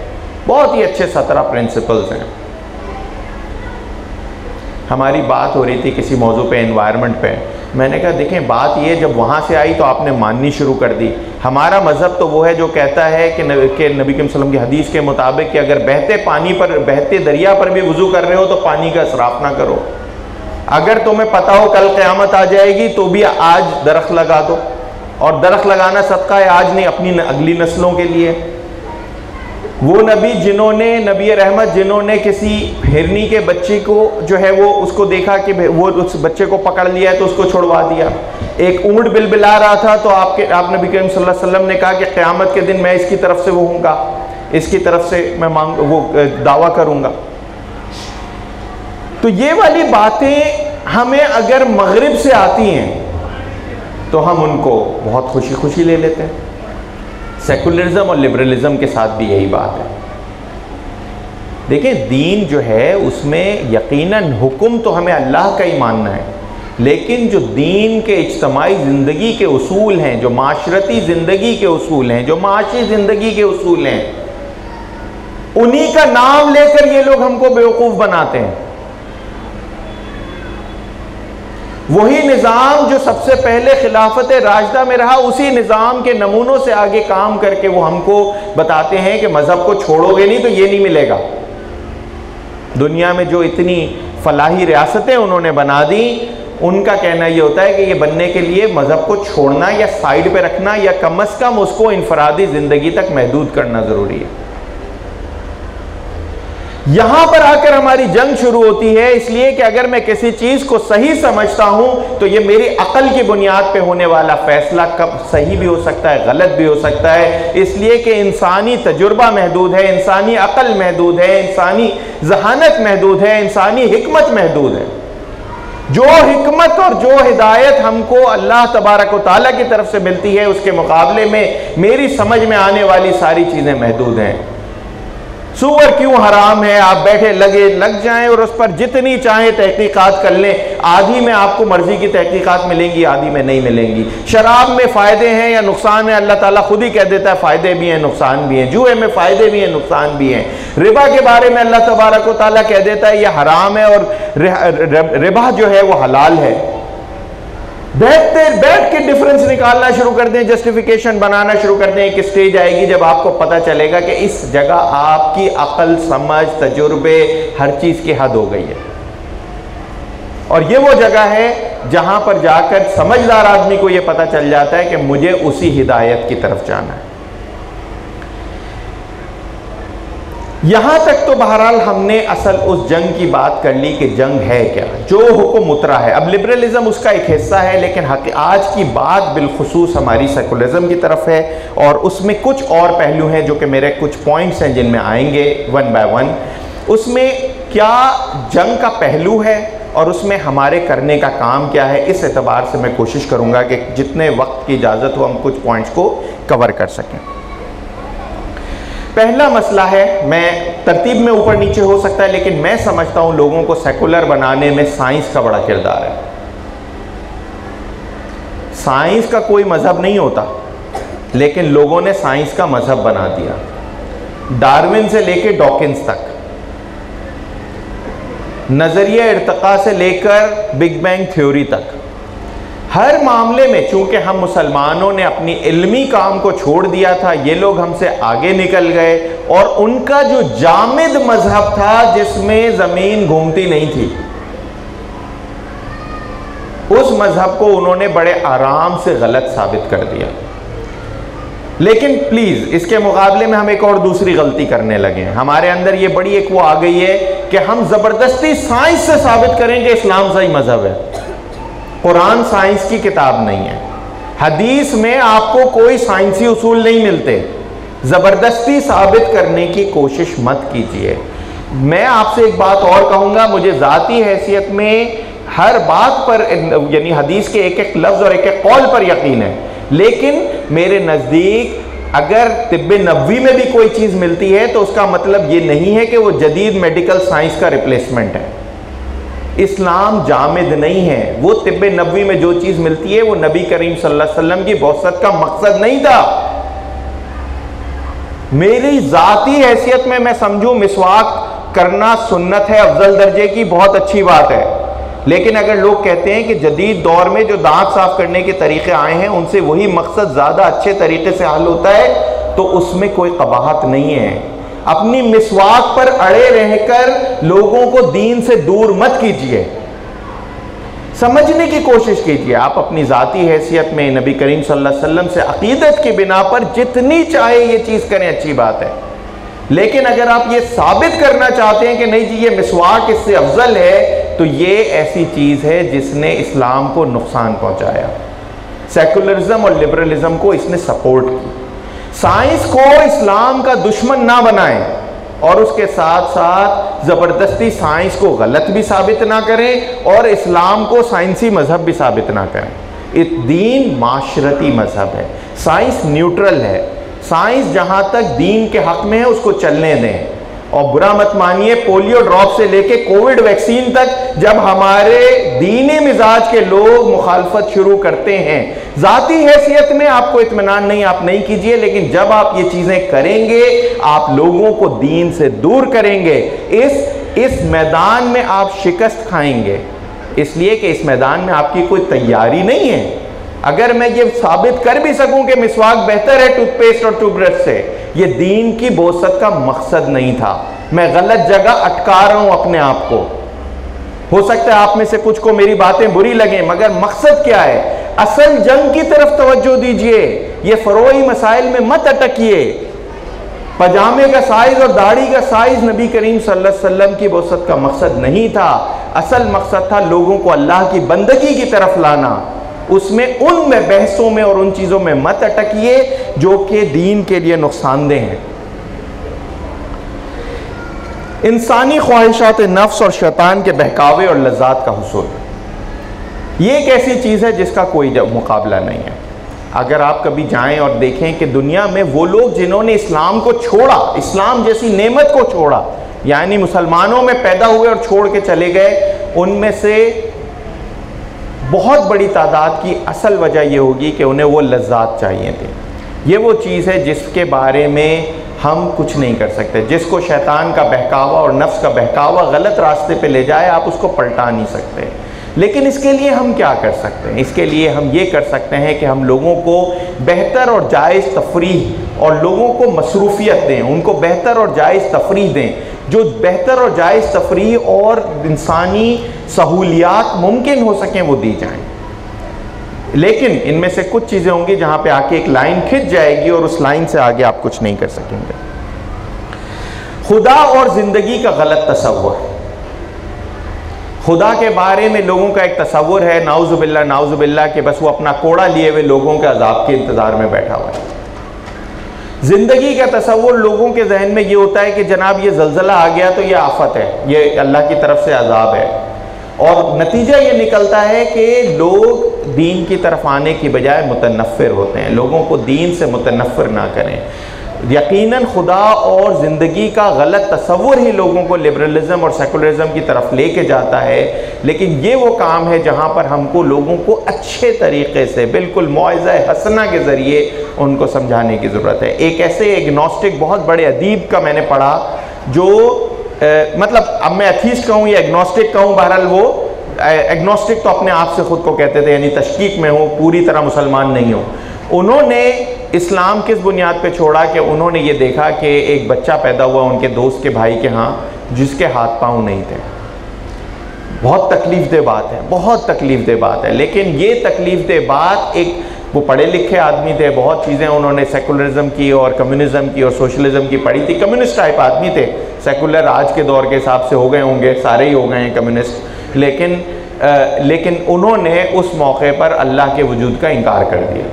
बहुत ही अच्छे 17 प्रिंसिपल्स हैं। हमारी बात हो रही थी किसी मौजू पे, एनवायरनमेंट पे, मैंने कहा देखें बात ये जब वहाँ से आई तो आपने माननी शुरू कर दी। हमारा मज़हब तो वो है जो कहता है कि नबी करीम सल्लल्लाहु अलैहि वसल्लम की हदीस के मुताबिक कि अगर बहते पानी पर, बहते दरिया पर भी वुज़ू कर रहे हो तो पानी का इसराफ ना करो। अगर तुम्हें पता हो कल क़यामत आ जाएगी तो भी आज दरख्त लगा दो, और दरख्त लगाना सदका है आज नहीं, अपनी अगली नस्लों के लिए। वो नबी जिन्होंने, नबी रहमत जिन्होंने किसी हिरनी के बच्चे को जो है वो उसको देखा कि वो उस बच्चे को पकड़ लिया है तो उसको छुड़वा दिया। एक ऊँट बिलबिला रहा था तो आप नबी करीम सल्लल्लाहु अलैहि वसल्लम ने कहा कि क़यामत के दिन मैं इसकी तरफ से वो हूँगा, इसकी तरफ से मैं वो दावा करूँगा। तो ये वाली बातें हमें अगर मगरिब से आती हैं तो हम उनको बहुत खुशी खुशी ले लेते हैं। सेकुलरिज्म और लिबरलिज्म के साथ भी यही बात है। देखिए दीन जो है उसमें यकीनन हुक्म तो हमें अल्लाह का ही मानना है, लेकिन जो दीन के इज्तमाई ज़िंदगी के उसूल हैं, जो माशरती ज़िंदगी के उसूल हैं, जो माशी ज़िंदगी के उसूल हैं, उन्हीं का नाम लेकर ये लोग हमको बेवकूफ़ बनाते हैं। वही निज़ाम जो सबसे पहले खिलाफत राशिदा में रहा, उसी निज़ाम के नमूनों से आगे काम करके वो हमको बताते हैं कि मज़हब को छोड़ोगे नहीं तो ये नहीं मिलेगा। दुनिया में जो इतनी फलाही रियासतें उन्होंने बना दी, उनका कहना ये होता है कि ये बनने के लिए मज़हब को छोड़ना या साइड पे रखना या कम अज़ कम उसको इनफरादी ज़िंदगी तक महदूद करना ज़रूरी है। यहां पर आकर हमारी जंग शुरू होती है, इसलिए कि अगर मैं किसी चीज को सही समझता हूं तो यह मेरी अकल की बुनियाद पे होने वाला फैसला कब सही भी हो सकता है, गलत भी हो सकता है। इसलिए कि इंसानी तजुर्बा महदूद है, इंसानी अकल महदूद है, इंसानी जहानत महदूद है, इंसानी हिकमत महदूद है। जो हिकमत और जो हिदायत हमको अल्लाह तबारक व तआला की तरफ से मिलती है, उसके मुकाबले में मेरी समझ में आने वाली सारी चीजें महदूद हैं। सूअर क्यों हराम है, आप बैठे लग जाएं और उस पर जितनी चाहें तहकीकात कर लें, आधी में आपको मर्जी की तहकीकात मिलेंगी, आधी में नहीं मिलेंगी। शराब में फ़ायदे हैं या नुकसान है, अल्लाह ताला खुद ही कह देता है फ़ायदे भी हैं नुकसान भी हैं। जुए में फ़ायदे भी हैं नुकसान भी हैं। रिबा के बारे में अल्लाह तबारक व तआला कह देता है यह हराम है और रिबा जो है वो हलाल है। बैठ के डिफरेंस निकालना शुरू कर दें, जस्टिफिकेशन बनाना शुरू कर दें। एक स्टेज आएगी जब आपको पता चलेगा कि इस जगह आपकी अकल, समझ, तजुर्बे, हर चीज की हद हो गई है। और ये वो जगह है जहां पर जाकर समझदार आदमी को यह पता चल जाता है कि मुझे उसी हिदायत की तरफ जाना है। यहां तक तो बहरहाल हमने असल उस जंग की बात कर ली कि जंग है क्या, जो हुक्म उतरा है। अब लिबरलिज्म उसका एक हिस्सा है, लेकिन आज की बात बिलखुसूस हमारी सेकुलरिज्म की तरफ है और उसमें कुछ और पहलू हैं जो कि मेरे कुछ पॉइंट्स हैं जिनमें आएंगे वन बाय वन। उसमें क्या जंग का पहलू है और उसमें हमारे करने का काम क्या है, इस एतबार से मैं कोशिश करूंगा कि जितने वक्त की इजाज़त हो हम कुछ पॉइंट्स को कवर कर सकें। पहला मसला है, मैं तरतीब में ऊपर नीचे हो सकता है, लेकिन मैं समझता हूं लोगों को सेकुलर बनाने में साइंस का बड़ा किरदार है। साइंस का कोई मजहब नहीं होता, लेकिन लोगों ने साइंस का मजहब बना दिया। डार्विन से लेकर डॉकिंस तक, नजरिया इर्तिका से लेकर बिग बैंग थ्योरी तक, हर मामले में चूंकि हम मुसलमानों ने अपनी इल्मी काम को छोड़ दिया था, ये लोग हमसे आगे निकल गए और उनका जो जामिद मजहब था जिसमें जमीन घूमती नहीं थी, उस मजहब को उन्होंने बड़े आराम से गलत साबित कर दिया। लेकिन प्लीज इसके मुकाबले में हम एक और दूसरी गलती करने लगे हैं। हमारे अंदर ये बड़ी एक वो आ गई है कि हम जबरदस्ती साइंस से साबित करेंगे इस्लाम सही मजहब है। कुरान साइंस की किताब नहीं है, हदीस में आपको कोई साइंसी उसूल नहीं मिलते। जबरदस्ती साबित करने की कोशिश मत कीजिए। मैं आपसे एक बात और कहूंगा, मुझे जाती हैसियत में हर बात पर यानी हदीस के एक एक लफ्ज और एक एक कौल पर यकीन है, लेकिन मेरे नजदीक अगर तिब्बे नबवी में भी कोई चीज मिलती है तो उसका मतलब ये नहीं है कि वो जदीद मेडिकल साइंस का रिप्लेसमेंट है। इस्लाम जामिद नहीं है। वो तिब्बे नबवी में जो चीज मिलती है वो नबी करीम सल्लल्लाहु अलैहि वसल्लम की बौसत का मकसद नहीं था। मेरी जाती हैसियत में मैं समझूं मिसवाक करना सुन्नत है, अफजल दर्जे की, बहुत अच्छी बात है। लेकिन अगर लोग कहते हैं कि जदीद दौर में जो दांत साफ करने के तरीके आए हैं उनसे वही मकसद ज्यादा अच्छे तरीके से हल होता है, तो उसमें कोई कबाहत नहीं है। अपनी मिसवाक पर अड़े रहकर लोगों को दीन से दूर मत कीजिए, समझने की कोशिश कीजिए। आप अपनी जाती हैसियत में नबी करीम सल्लल्लाहु अलैहि वसल्लम से अकीदत की बिना पर जितनी चाहे ये चीज करें, अच्छी बात है। लेकिन अगर आप ये साबित करना चाहते हैं कि नहीं जी ये मिसवाक इससे अफजल है, तो ये ऐसी चीज है जिसने इस्लाम को नुकसान पहुंचाया। सेकुलरिज्म और लिबरलिज्म को इसने सपोर्ट की। साइंस को इस्लाम का दुश्मन ना बनाएं और उसके साथ साथ जबरदस्ती साइंस को गलत भी साबित ना करें और इस्लाम को साइंसी मजहब भी साबित ना करें। दीन माशरती मजहब है, साइंस न्यूट्रल है। साइंस जहां तक दीन के हक में है उसको चलने दें। और बुरा मत मानिए, पोलियो ड्रॉप से लेके कोविड वैक्सीन तक जब हमारे दीनी मिजाज के लोग मुखालफत शुरू करते हैं, जाती हैसियत में आपको इत्मीनान नहीं, आप नहीं कीजिए, लेकिन जब आप ये चीजें करेंगे आप लोगों को दीन से दूर करेंगे। इस मैदान में आप शिकस्त खाएंगे, इसलिए कि इस मैदान में आपकी कोई तैयारी नहीं है। अगर मैं ये साबित कर भी सकूं कि मिसवाक बेहतर है टूथपेस्ट और टूथब्रश से, ये दीन की बोसत का मकसद नहीं था। मैं गलत जगह अटका रहा हूं अपने आप को। हो सकता है आप में से कुछ को मेरी बातें बुरी लगे, मगर मकसद क्या है? असल जंग की तरफ तवज्जो दीजिए, ये फरोई मसाइल में मत अटकिए। पजामे का साइज और दाढ़ी का साइज नबी करीम सल्लल्लाहु अलैहि वसल्लम की वसत का मकसद नहीं था। असल मकसद था लोगों को अल्लाह की बंदगी की तरफ लाना। उसमें उनमें बहसों में और उन चीज़ों में मत अटकिए जो कि दीन के लिए नुकसानदेह हैं। इंसानी ख्वाहिशात नफ्स और शैतान के बहकावे और लज्जात का हुसूल, ये एक ऐसी चीज़ है जिसका कोई मुकाबला नहीं है। अगर आप कभी जाएं और देखें कि दुनिया में वो लोग जिन्होंने इस्लाम को छोड़ा, इस्लाम जैसी नेमत को छोड़ा, यानी मुसलमानों में पैदा हुए और छोड़ के चले गए, उनमें से बहुत बड़ी तादाद की असल वजह यह होगी कि उन्हें वो लज्जात चाहिए थे। ये वो चीज़ है जिसके बारे में हम कुछ नहीं कर सकते। जिसको शैतान का बहकावा और नफ्स का बहकावा गलत रास्ते पे ले जाए, आप उसको पलटा नहीं सकते। लेकिन इसके लिए हम क्या कर सकते हैं? इसके लिए हम ये कर सकते हैं कि हम लोगों को बेहतर और जायज़ तफरीह और लोगों को मसरूफियत दें, उनको बेहतर और जायज़ तफरीह दें। जो बेहतर और जायज़ तफरीह और इंसानी सहूलियात मुमकिन हो सकें वो दी जाएं। लेकिन इनमें से कुछ चीज़ें होंगी जहाँ पे आके एक लाइन खिंच जाएगी और उस लाइन से आगे आप कुछ नहीं कर सकेंगे। खुदा और ज़िंदगी का गलत तसव्वुर। खुदा के बारे में लोगों का एक तसव्वुर है, नाउज़ुबिल्लाह कि बस वो अपना कोड़ा लिए हुए लोगों के अजाब के इंतज़ार में बैठा हुआ है। ज़िंदगी का तसव्वुर लोगों के जहन में ये होता है कि जनाब ये ज़लज़ला आ गया तो ये आफत है, ये अल्लाह की तरफ से अजाब है। और नतीजा ये निकलता है कि लोग दीन की तरफ आने की बजाय मुतनफ़िर होते हैं। लोगों को दीन से मुतनफ़िर ना करें। यकीनन खुदा और ज़िंदगी का गलत तसव्वुर ही लोगों को लिबरलिज़म और सेकुलरिज़म की तरफ लेके जाता है। लेकिन ये वो काम है जहाँ पर हमको लोगों को अच्छे तरीक़े से बिल्कुल मौइज़ा हसना के ज़रिए उनको समझाने की ज़रूरत है। एक ऐसे एग्नोस्टिक बहुत बड़े अदीब का मैंने पढ़ा जो मतलब अब मैं अथीस्ट कहूँ या एग्नोस्टिक कहूँ, बहरहाल वो एग्नोस्टिक तो अपने आप से ख़ुद को कहते थे, यानी तशकीक में हो, पूरी तरह मुसलमान नहीं हो। उन्होंने इस्लाम किस बुनियाद पे छोड़ा कि उन्होंने ये देखा कि एक बच्चा पैदा हुआ उनके दोस्त के भाई के यहाँ जिसके हाथ पाँव नहीं थे। बहुत तकलीफ़देह बात है, बहुत तकलीफ़देह बात है। लेकिन ये तकलीफ़देह बात, एक वो पढ़े लिखे आदमी थे, बहुत चीज़ें उन्होंने सेकुलरिज़म की और कम्युनिज़म की और सोशलिज़म की पढ़ी थी। कम्युनिस्ट टाइप आदमी थे। सेकुलर आज के दौर के हिसाब से हो गए होंगे, सारे ही हो गए हैं कम्युनिस्ट। लेकिन उन्होंने उस मौके पर अल्लाह के वजूद का इनकार कर दिया।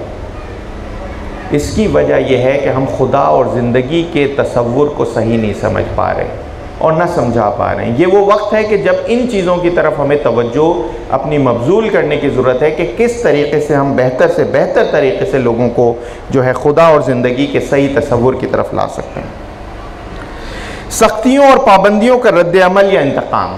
इसकी वजह यह है कि हम खुदा और ज़िंदगी के तसव्वुर को सही नहीं समझ पा रहे और ना समझा पा रहे हैं। ये वो वक्त है कि जब इन चीज़ों की तरफ हमें तवज्जो अपनी मबजूल करने की ज़रूरत है कि किस तरीके से हम बेहतर से बेहतर तरीके से लोगों को जो है खुदा और ज़िंदगी के सही तसव्वुर की तरफ ला सकते हैं। सख्तियों और पाबंदियों का रद्द अमल या इंतकाम।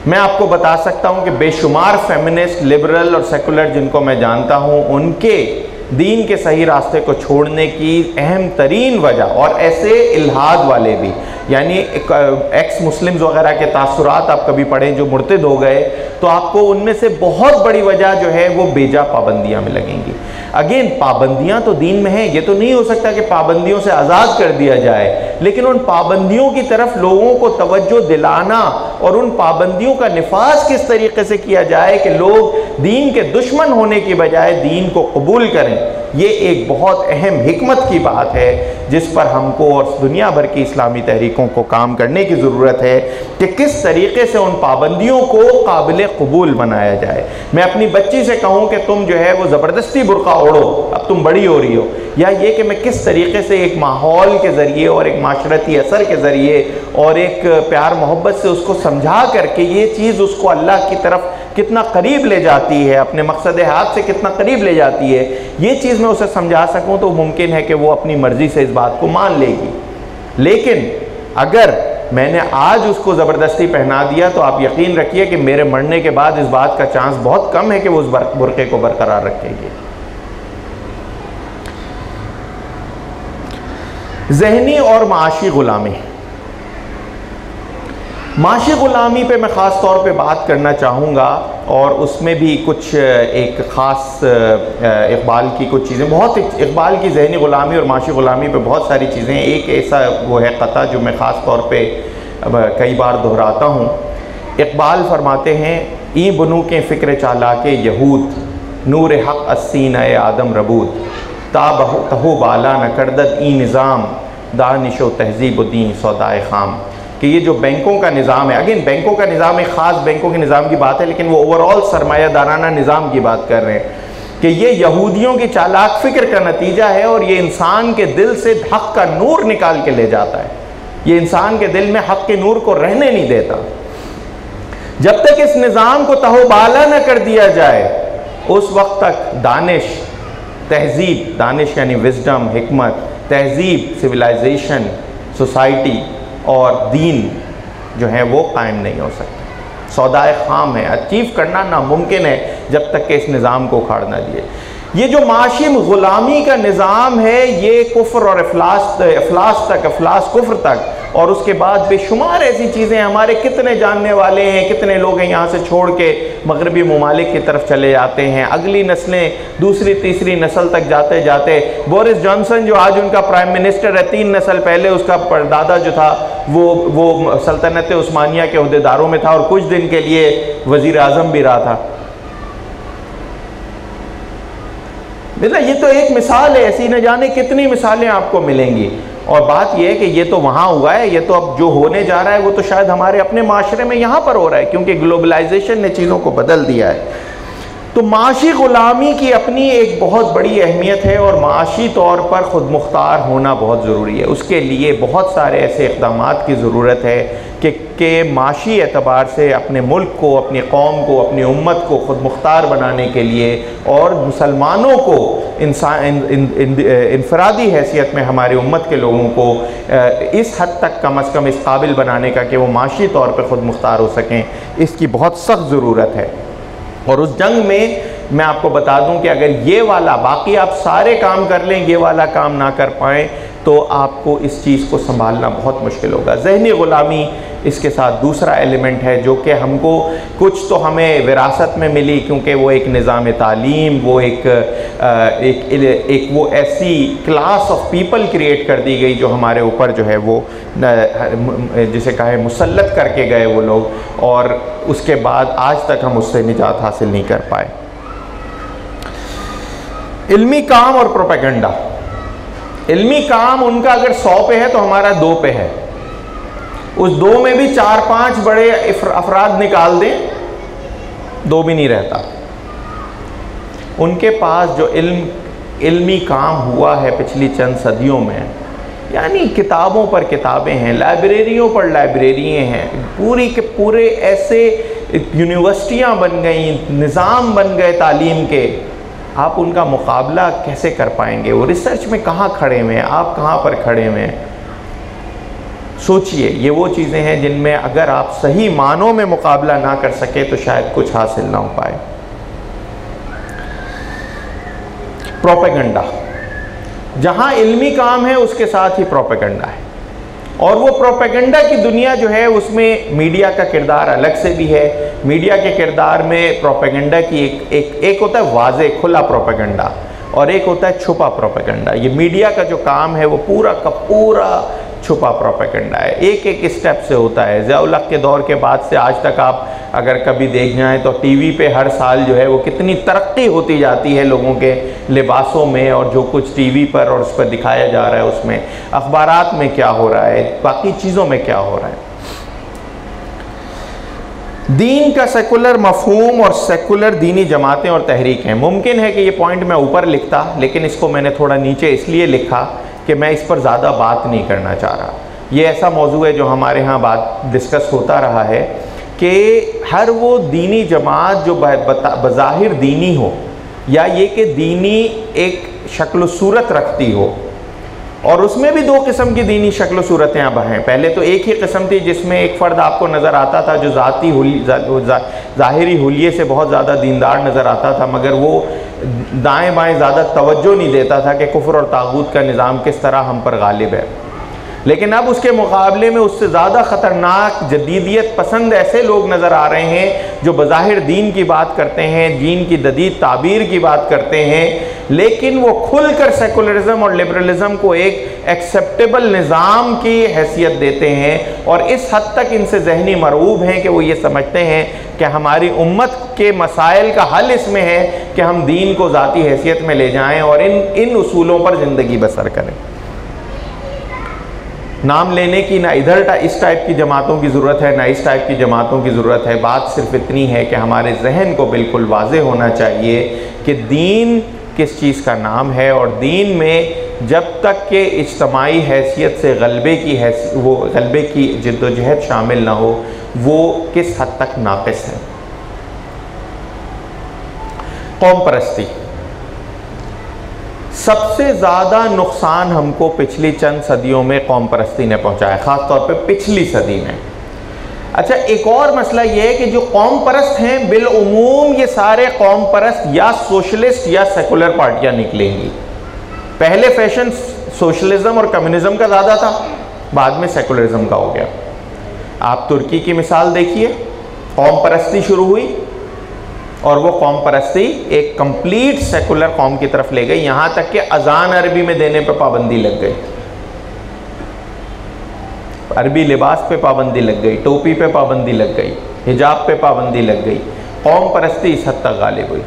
मैं आपको बता सकता हूँ कि बेशुमार फेमिनिस्ट, लिबरल और सेकुलर जिनको मैं जानता हूँ, उनके दीन के सही रास्ते को छोड़ने की अहम तरीन वजह, और ऐसे इल्हाद वाले भी, यानी एक्स मुस्लिम्स वगैरह के तासुरात आप कभी पढ़ें जो मुर्तद हो गए, तो आपको उनमें से बहुत बड़ी वजह जो है वो बेजा पाबंदियाँ में लगेंगी। अगेन, पाबंदियाँ तो दीन में हैं, ये तो नहीं हो सकता कि पाबंदियों से आज़ाद कर दिया जाए, लेकिन उन पाबंदियों की तरफ लोगों को तवज्जो दिलाना और उन पाबंदियों का निफाज किस तरीके से किया जाए कि लोग दीन के दुश्मन होने की बजाय दीन को कबूल करें, ये एक बहुत अहम हिकमत की बात है जिस पर हमको और दुनिया भर की इस्लामी तहरीकों को काम करने की ज़रूरत है कि किस तरीके से उन पाबंदियों को काबिल कबूल बनाया जाए। मैं अपनी बच्ची से कहूँ कि तुम जो है वो ज़बरदस्ती बुर्का ओढ़ो, अब तुम बड़ी हो रही हो, या ये कि मैं किस तरीके से एक माहौल के ज़रिए और एक माशरती असर के ज़रिए और एक प्यार मोहब्बत से उसको समझा करके ये चीज़ उसको अल्लाह की तरफ कितना करीब ले जाती है, अपने मकसद हाथ से कितना करीब ले जाती है, ये चीज़ मैं उसे समझा सकूं तो मुमकिन है कि वो अपनी मर्ज़ी से इस बात को मान लेगी। लेकिन अगर मैंने आज उसको ज़बरदस्ती पहना दिया तो आप यकीन रखिए कि मेरे मरने के बाद इस बात का चांस बहुत कम है कि वो उस बुर्के को बरकरार रखेगी। ज़हनी और माशी गुलामी। माशी ग़ुलामी पे मैं ख़ास तौर पे बात करना चाहूँगा और उसमें भी कुछ एक ख़ास इक़बाल की कुछ चीज़ें, बहुत इक़बाल की ज़हनी ग़ुलामी और माशी ग़ुलामी पे बहुत सारी चीज़ें। एक ऐसा वो है क़ता जो मैं ख़ास तौर पे कई बार दोहराता हूँ। इक़बाल फरमाते हैं, ई बनु के फ़िक्र चाला के यहूद नूर हक़ अस्सीन आदम रबूद ताबहु तहु बाला न करदत ई निज़ाम दानिश व तहजीब दीन सौदाए खाम, कि ये जो बैंकों का निज़ाम है, अगेन बैंकों का निज़ाम एक ख़ास बैंकों के निज़ाम की बात है, लेकिन वो ओवरऑल सरमायादाराना निज़ाम की बात कर रहे हैं कि ये यहूदियों की चालाक फ़िक्र का नतीजा है और ये इंसान के दिल से हक़ का नूर निकाल के ले जाता है। ये इंसान के दिल में हक़ के नूर को रहने नहीं देता। जब तक इस निज़ाम को तहोबाला न कर दिया जाए उस वक्त तक दानिश, तहजीब, दानिश यानी विजडम, हिकमत, तहजीब, सिविलाइजेशन, सोसाइटी और दीन जो है वो कायम नहीं हो सकता। सौदाए खाम है, अचीव करना नामुमकिन है जब तक कि इस निज़ाम को उखाड़ ना दिए। ये जो माशी ग़ुलामी का निज़ाम है ये कुफ्र और अफलास कुफ्र तक और उसके बाद बेशुमार ऐसी चीज़ें, हमारे कितने जानने वाले हैं, कितने लोग हैं यहाँ से छोड़ के मगरबी ममालिक की तरफ चले जाते हैं। अगली नस्लें दूसरी तीसरी नस्ल तक जाते जाते बोरिस जॉनसन जो आज उनका प्राइम मिनिस्टर है, 3 नस्ल पहले उसका परदादा जो था वो सल्तनत उस्मानिया के अहदेदारों में था और कुछ दिन के लिए वज़ीर आज़म भी रहा था। मतलब ये तो एक मिसाल है, ऐसी न जाने कितनी मिसालें आपको मिलेंगी। और बात यह है कि ये तो वहाँ हुआ है, ये तो अब जो होने जा रहा है वो तो शायद हमारे अपने माशरे में यहाँ पर हो रहा है, क्योंकि ग्लोबलाइजेशन ने चीज़ों को बदल दिया है। तो माशी ग़ुलामी की अपनी एक बहुत बड़ी अहमियत है और माशी तौर पर ख़ुद मुख्तार होना बहुत ज़रूरी है। उसके लिए बहुत सारे ऐसे इक़दामात की ज़रूरत है कि माशी एतबार से अपने मुल्क को, अपनी कौम को, अपनी उम्मत को ख़ुद मुख्तार बनाने के लिए और मुसलमानों को इनफरादी हैसियत में हमारी उम्मत के लोगों को इस हद तक कम अज़ कम इस काबिल बनाने का कि वो माशी तौर पर ख़ुद मुख्तार हो सकें, इसकी बहुत सख्त ज़रूरत है। और उस जंग में मैं आपको बता दूं कि अगर ये वाला, बाकी आप सारे काम कर लें, ये वाला काम ना कर पाएँ तो आपको इस चीज़ को संभालना बहुत मुश्किल होगा। ज़हनी ग़ुलामी इसके साथ दूसरा एलिमेंट है जो कि हमको कुछ तो हमें विरासत में मिली, क्योंकि वो एक निज़ाम तालीम, वो एक वो ऐसी क्लास ऑफ पीपल क्रिएट कर दी गई जो हमारे ऊपर जो है वो जिसे कहे मुसल्लत करके गए वो लोग, और उसके बाद आज तक हम उससे निजात हासिल नहीं कर पाए। इल्मी काम और प्रोपेगेंडा। इल्मी काम उनका अगर 100 पे है तो हमारा 2 पे है। उस 2 में भी 4-5 बड़े अफराद निकाल दें, 2 भी नहीं रहता। उनके पास जो इल्मी काम हुआ है पिछली चंद सदियों में, यानी किताबों पर किताबें हैं, लाइब्रेरियों पर लाइब्रेरियाँ हैं, पूरी के पूरे ऐसे यूनिवर्सिटियाँ बन गई, निज़ाम बन गए तालीम के, आप उनका मुकाबला कैसे कर पाएंगे? वो रिसर्च में कहाँ खड़े हुए हैं, आप कहाँ पर खड़े हुए हैं? सोचिए, ये वो चीज़ें हैं जिनमें अगर आप सही मानों में मुकाबला ना कर सके तो शायद कुछ हासिल ना हो पाए। प्रोपेगेंडा, जहाँ इल्मी काम है उसके साथ ही प्रोपेगेंडा है, और वो प्रोपेगेंडा की दुनिया जो है उसमें मीडिया का किरदार अलग से भी है। मीडिया के किरदार में प्रोपेगेंडा की एक होता है वाज़े खुला प्रोपेगेंडा और एक होता है छुपा प्रोपेगेंडा। ये मीडिया का जो काम है वो पूरा का पूरा छुपा प्रोपेगेंडा है, एक एक स्टेप से होता है। ज़िया-उल-हक़ के दौर के बाद से आज तक आप अगर कभी देख जाएं तो टीवी पे हर साल जो है वो कितनी तरक्की होती जाती है लोगों के लिबासों में, और जो कुछ टीवी पर और उस पर दिखाया जा रहा है उसमें, अखबारात में क्या हो रहा है, बाकी चीज़ों में क्या हो रहा है। दीन का सेकुलर मफहूम और सेकुलर दीनी जमातें और तहरीक हैं। मुमकिन है कि ये पॉइंट मैं ऊपर लिखता, लेकिन इसको मैंने थोड़ा नीचे इसलिए लिखा कि मैं इस पर ज़्यादा बात नहीं करना चाह रहा। ये ऐसा मौजू है जो हमारे यहाँ बात डिस्कस होता रहा है कि हर वो दीनी जमात जो बज़ाहिर दीनी हो, या ये कि दीनी एक शक्ल सूरत रखती हो, और उसमें भी 2 किस्म की दीनी शक्ल सूरतें अब हैं। पहले तो एक ही किस्म थी जिसमें एक फ़र्द आपको नज़र आता था जो ज़ाहिरी हुलिये से बहुत ज़्यादा दीनदार नज़र आता था, मगर वो दाएं बाएं ज़्यादा तवज्जो नहीं देता था कि कुफ्र और तागूत का निज़ाम किस तरह हम पर गालिब है। लेकिन अब उसके मुकाबले में उससे ज़्यादा ख़तरनाक जदीदियत पसंद ऐसे लोग नज़र आ रहे हैं जो बज़ाहिर दीन की बात करते हैं, दीन की जदीद ताबीर की बात करते हैं, लेकिन वो खुलकर सेकुलरिज़म और लिबरलिज़म को एक एक्सेप्टेबल निज़ाम की हैसियत देते हैं, और इस हद तक इनसे ज़हनी मरऊब हैं कि वो ये समझते हैं कि हमारी उम्मत के मसाइल का हल इसमें है कि हम दीन को ज़ाती हैसियत में ले जाएँ और इन उसूलों पर ज़िंदगी बसर करें। नाम लेने की ना इधर इस टाइप की जमातों की ज़रूरत है ना इस टाइप की जमातों की ज़रूरत है। बात सिर्फ इतनी है कि हमारे जहन को बिल्कुल वाज़ेह होना चाहिए कि दीन किस चीज़ का नाम है, और दीन में जब तक के इज्तमाई हैसियत से गलबे की जद्दोजहद शामिल ना हो, वो किस हद तक नाक़िस है। कौम परस्ती, सबसे ज़्यादा नुकसान हमको पिछली चंद सदियों में कौम परस्ती ने पहुंचाया, ख़ास तौर पे पिछली सदी में। अच्छा, एक और मसला ये है कि जो कौम परस्त हैं बिलउमूम ये सारे कौम परस्त या सोशलिस्ट या सेकुलर पार्टियां निकलेंगी। पहले फैशन सोशलिज्म और कम्युनिज्म का ज़्यादा था, बाद में सेकुलरिज्म का हो गया। आप तुर्की की मिसाल देखिए, कौम परस्ती शुरू हुई और वो कौम परस्ती एक कंप्लीट सेकुलर कौम की तरफ ले गई, यहाँ तक कि अजान अरबी में देने पर पाबंदी लग गई, अरबी लिबास पे पाबंदी लग गई, टोपी पे पाबंदी लग गई, हिजाब पे पाबंदी लग गई। कौम परस्ती इस हद तक गालिब हुई।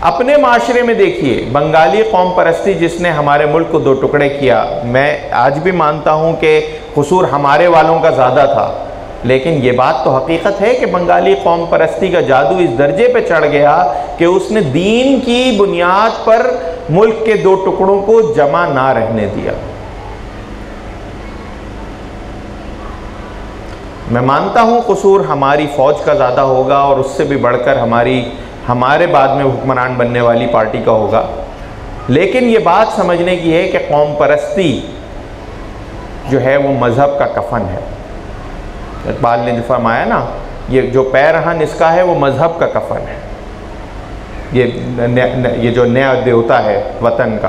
अपने माशरे में देखिए, बंगाली कौम परस्ती जिसने हमारे मुल्क को दो टुकड़े किया, मैं आज भी मानता हूँ कि कसूर हमारे वालों का ज़्यादा था, लेकिन ये बात तो हकीकत है कि बंगाली कौम परस्ती का जादू इस दर्जे पे चढ़ गया कि उसने दीन की बुनियाद पर मुल्क के दो टुकड़ों को जमा ना रहने दिया। मैं मानता हूँ कसूर हमारी फ़ौज का ज़्यादा होगा और उससे भी बढ़कर हमारे बाद में हुक्मरान बनने वाली पार्टी का होगा, लेकिन ये बात समझने की है कि कौम परस्ती जो है वो मज़हब का कफन है। इकबाल ने जो फरमाया ना, ये जो पैरहन इसका है वो मज़हब का कफन है, ये जो नया देवता है वतन का।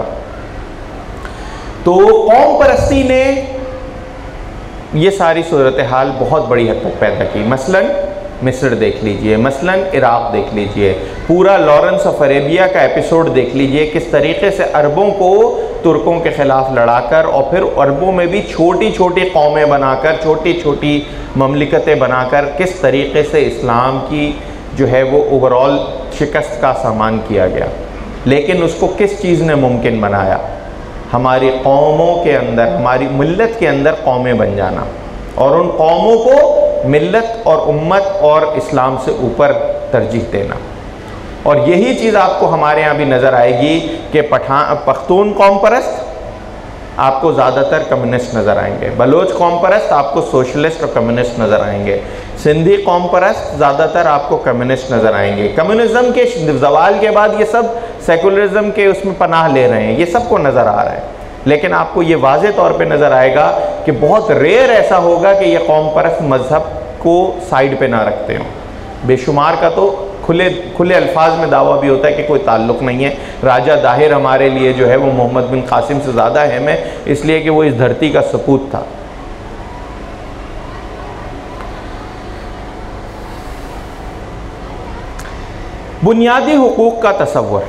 तो कौम परस्ती ने ये सारी सूरत हाल बहुत बड़ी हद तक पैदा की। मसलन मिस्र देख लीजिए, मसलन इराक़ देख लीजिए, पूरा लॉरेंस ऑफ अरेबिया का एपिसोड देख लीजिए, किस तरीके से अरबों को तुर्कों के ख़िलाफ़ लड़ाकर और फिर अरबों में भी छोटी छोटी कौमें बनाकर, छोटी छोटी ममलिकतें बनाकर किस तरीके से इस्लाम की जो है वो ओवरऑल शिकस्त का सामान किया गया। लेकिन उसको किस चीज़ ने मुमकिन बनाया? हमारी कौमों के अंदर, हमारी मिल्लत के अंदर कौमें बन जाना, और उन कौमों को मिल्लत और उम्मत और इस्लाम से ऊपर तरजीह देना। और यही चीज़ आपको हमारे यहाँ भी नज़र आएगी कि पख्तून कौम परस्त आपको ज़्यादातर कम्युनिस्ट नज़र आएंगे, बलोच कौम परस्त आपको सोशलिस्ट और कम्युनिस्ट नज़र आएंगे, सिंधी कौम परस्त ज़्यादातर आपको कम्युनिस्ट नज़र आएंगे। कम्युनिज़म के ज़वाल के बाद ये सब सेकुलरिज्म के उसमें पनाह ले रहे हैं, ये सबको नज़र आ रहा है। लेकिन आपको ये वाज़े तौर पे नज़र आएगा कि बहुत रेयर ऐसा होगा कि ये कौम परस्त मज़हब को साइड पे ना रखते हों। बेशुमार का तो खुले अल्फाज में दावा भी होता है कि कोई ताल्लुक़ नहीं है। राजा दाहिर हमारे लिए जो है वो मोहम्मद बिन कासिम से ज़्यादा अहम है, इसलिए कि वो इस धरती का सपूत था। बुनियादी हुकूक का तसव्वुर,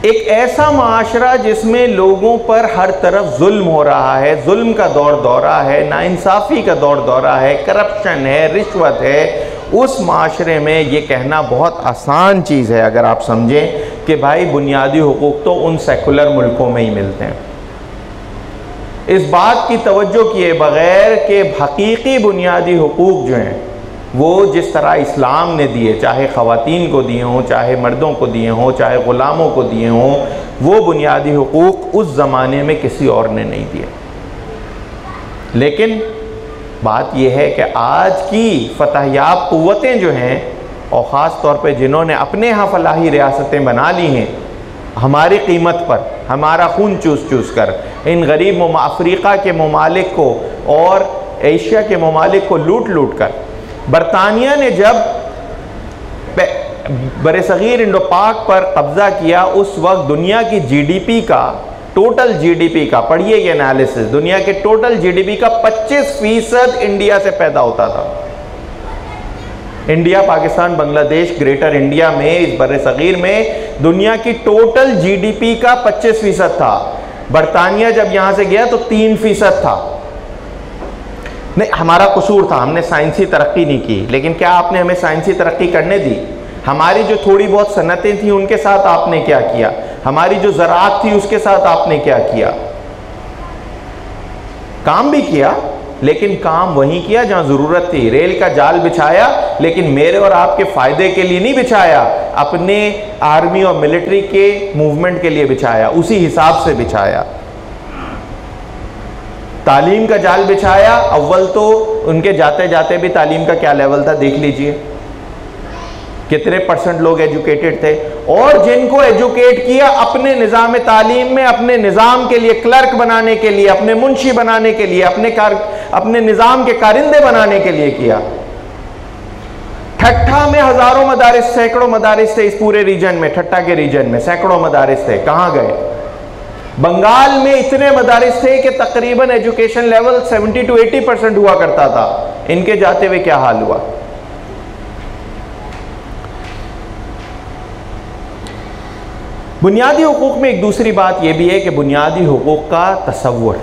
एक ऐसा माशरा जिसमें लोगों पर हर तरफ जुल्म हो रहा है, जुल्म का दौर दौरा है, नाइंसाफ़ी का दौर दौरा है, करप्शन है, रिश्वत है, उस माशरे में ये कहना बहुत आसान चीज़ है अगर आप समझें कि भाई बुनियादी हुकूक तो उन सेकुलर मुल्कों में ही मिलते हैं। इस बात की तवज्जो किए बग़ैर कि हकीकी बुनियादी हुकूक जो हैं वो जिस तरह इस्लाम ने दिए, चाहे ख़वातीन को दिए हों, चाहे मर्दों को दिए हों, चाहे ग़ुलामों को दिए हों, वो बुनियादी हुकूक उस ज़माने में किसी और ने नहीं दिए। लेकिन बात यह है कि आज की फतहयाब क़ुव्वतें जो हैं, और ख़ास तौर पे जिन्होंने अपने यहाँ फलाही रियासतें बना ली हैं, हमारी कीमत पर, हमारा खून चूस चूस कर, इन गरीब अफ्रीका के ममालिक को और एशिया के ममालिक को लूट लूट कर, बरतानिया ने जब बरसगीर इंडो पाक पर कब्ज़ा किया, उस वक्त दुनिया की जीडीपी का, टोटल जीडीपी का, पढ़िए ये एनालिसिस, दुनिया के टोटल जीडीपी का 25% इंडिया से पैदा होता था। India, Pakistan, Bangladesh, greater India में, इस बरसगीर में दुनिया की टोटल जीडीपी का 25% था। बरतानिया जब यहाँ से गया तो 3% था। नहीं, हमारा कसूर था, हमने साइंसी तरक्की नहीं की। लेकिन क्या आपने हमें साइंसी तरक्की करने दी? हमारी जो थोड़ी बहुत सनतें थी उनके साथ आपने क्या किया? हमारी जो ज़राअत थी उसके साथ आपने क्या किया? काम भी किया, लेकिन काम वहीं किया जहां ज़रूरत थी। रेल का जाल बिछाया, लेकिन मेरे और आपके फ़ायदे के लिए नहीं बिछाया, अपने आर्मी और मिलिट्री के मूवमेंट के लिए बिछाया, उसी हिसाब से बिछाया। तालीम का जाल बिछाया, अव्वल तो उनके जाते जाते भी तालीम का क्या लेवल था देख लीजिए, कितने % लोग एजुकेटेड थे। और जिनको एजुकेट किया अपने निज़ाम तालीम में, अपने निज़ाम के लिए, क्लर्क बनाने के लिए, अपने मुंशी बनाने के लिए, अपने निज़ाम के कारिंदे बनाने के लिए किया। ठट्ठा में हज़ारों मदारिस, सैकड़ों मदारिस थे इस पूरे रीजन में, ठट्ठा के रीजन में सैकड़ों मदारिस थे, कहाँ गए? बंगाल में इतने मदारिस थे कि तकरीबन एजुकेशन लेवल 70 to 80% हुआ करता था। इनके जाते हुए क्या हाल हुआ? बुनियादी हुकूक में एक दूसरी बात यह भी है कि बुनियादी हुकूक का तसव्वुर,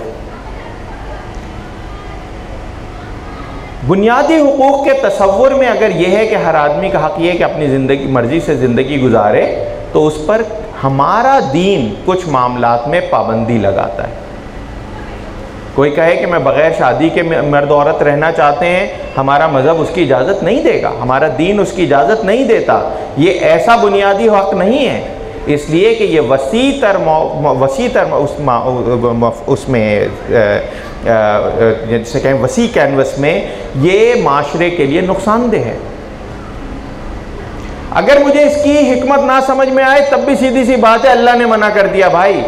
बुनियादी हुकूक के तसव्वुर में अगर यह है कि हर आदमी का हक यह है कि अपनी ज़िंदगी मर्जी से ज़िंदगी गुजारे, तो उस पर हमारा दीन कुछ मामलात में पाबंदी लगाता है। कोई कहे कि मैं बग़ैर शादी के मर्द औरत रहना चाहते हैं, हमारा मज़हब उसकी इजाज़त नहीं देगा, हमारा दीन उसकी इजाज़त नहीं देता। ये ऐसा बुनियादी हक नहीं है, इसलिए कि ये वसी तर उसमें जैसे कहें वसी कैनवस में ये माशरे के लिए नुकसानदेह है। अगर मुझे इसकी हिकमत ना समझ में आए तब भी सीधी सी बात है, अल्लाह ने मना कर दिया। भाई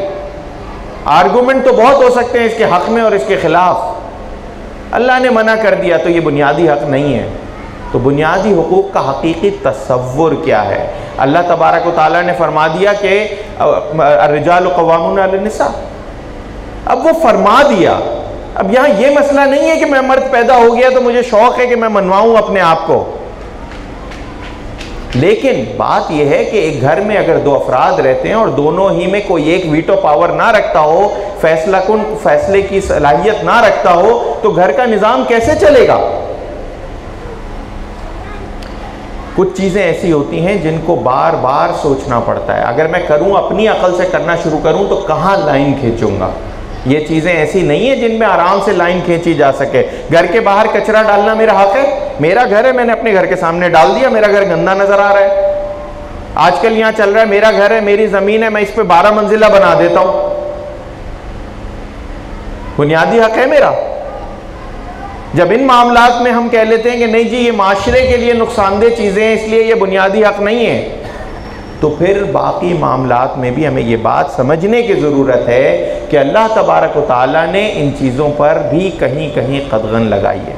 आर्गूमेंट तो बहुत हो सकते हैं इसके हक में और इसके खिलाफ, अल्लाह ने मना कर दिया तो ये बुनियादी हक नहीं है। तो बुनियादी हुकूक का हकीकी तसव्वुर क्या है? अल्लाह तबारक व तआला ने फरमा दिया कि अर्रिजालु क़व्वामून अला निसा। अब वो फरमा दिया, अब यहाँ ये मसला नहीं है कि मैं मर्द पैदा हो गया तो मुझे शौक़ है कि मैं मनवाऊँ अपने आप को, लेकिन बात यह है कि एक घर में अगर 2 अफराद रहते हैं और दोनों ही में कोई एक वीटो पावर ना रखता हो, फैसले की सलाहियत ना रखता हो, तो घर का निज़ाम कैसे चलेगा? कुछ चीज़ें ऐसी होती हैं जिनको बार बार सोचना पड़ता है। अगर मैं करूं, अपनी अकल से करना शुरू करूं, तो कहाँ लाइन खींचूंगा? ये चीज़ें ऐसी नहीं है जिनमें आराम से लाइन खींची जा सके। घर के बाहर कचरा डालना मेरा हक है, मेरा घर है, मैंने अपने घर के सामने डाल दिया, मेरा घर गंदा नजर आ रहा है। आजकल यहाँ चल रहा है, मेरा घर है, मेरी ज़मीन है, मैं इस पर 12 मंजिला बना देता हूँ, बुनियादी हक है मेरा। जब इन मामलात में हम कह लेते हैं कि नहीं जी ये माशरे के लिए नुकसानदेह चीज़ें हैं इसलिए ये बुनियादी हक नहीं है, तो फिर बाकी मामलात में भी हमें ये बात समझने की ज़रूरत है कि अल्लाह तबारक व तआला ने इन चीज़ों पर भी कहीं कहीं कदगन लगाई है।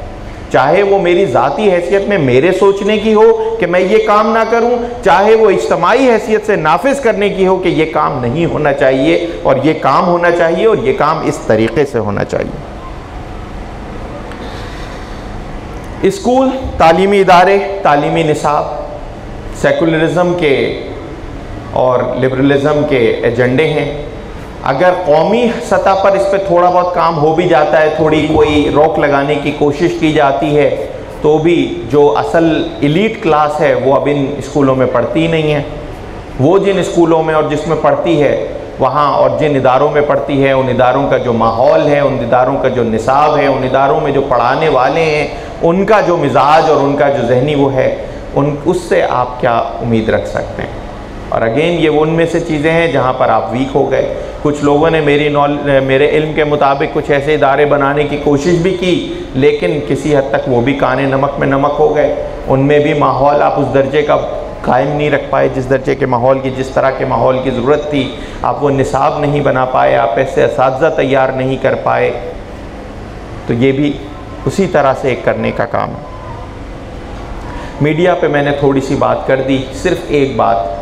चाहे वो मेरी ज़ाती हैसियत में मेरे सोचने की हो कि मैं ये काम ना करूं, चाहे वो इज्तमाई हैसियत से नाफिज करने की हो कि ये काम नहीं होना चाहिए और ये काम होना चाहिए और ये काम इस तरीक़े से होना चाहिए। स्कूल, तालीमी इदारे, तालीमी निसाब सेकुलरिज़म के और लिबरलिज़म के एजेंडे हैं। अगर कौमी सतह पर इस पर थोड़ा बहुत काम हो भी जाता है, थोड़ी कोई रोक लगाने की कोशिश की जाती है, तो भी जो असल एलीट क्लास है वो अब इन स्कूलों में पढ़ती ही नहीं है। वो जिन स्कूलों में और जिसमें पढ़ती है वहाँ, और जिन इदारों में पढ़ती है, उन इदारों का जो माहौल है, उन इदारों का जो निसाब है, उन इदारों में जो पढ़ाने वाले हैं, उनका जो मिजाज और उनका जो जहनी वो है, उससे आप क्या उम्मीद रख सकते हैं? और अगेन ये वो उनमें से चीज़ें हैं जहाँ पर आप वीक हो गए। कुछ लोगों ने मेरे इल्म के मुताबिक कुछ ऐसे इदारे बनाने की कोशिश भी की, लेकिन किसी हद तक वो भी काने नमक में नमक हो गए। उनमें भी माहौल आप उस दर्जे का कायम नहीं रख पाए जिस दर्जे के माहौल की, जिस तरह के माहौल की ज़रूरत थी। आप वो निसाब नहीं बना पाए, आप ऐसे असातिज़ा तैयार नहीं कर पाए। तो ये भी उसी तरह से एक करने का काम है। मीडिया पे मैंने थोड़ी सी बात कर दी। सिर्फ एक बात,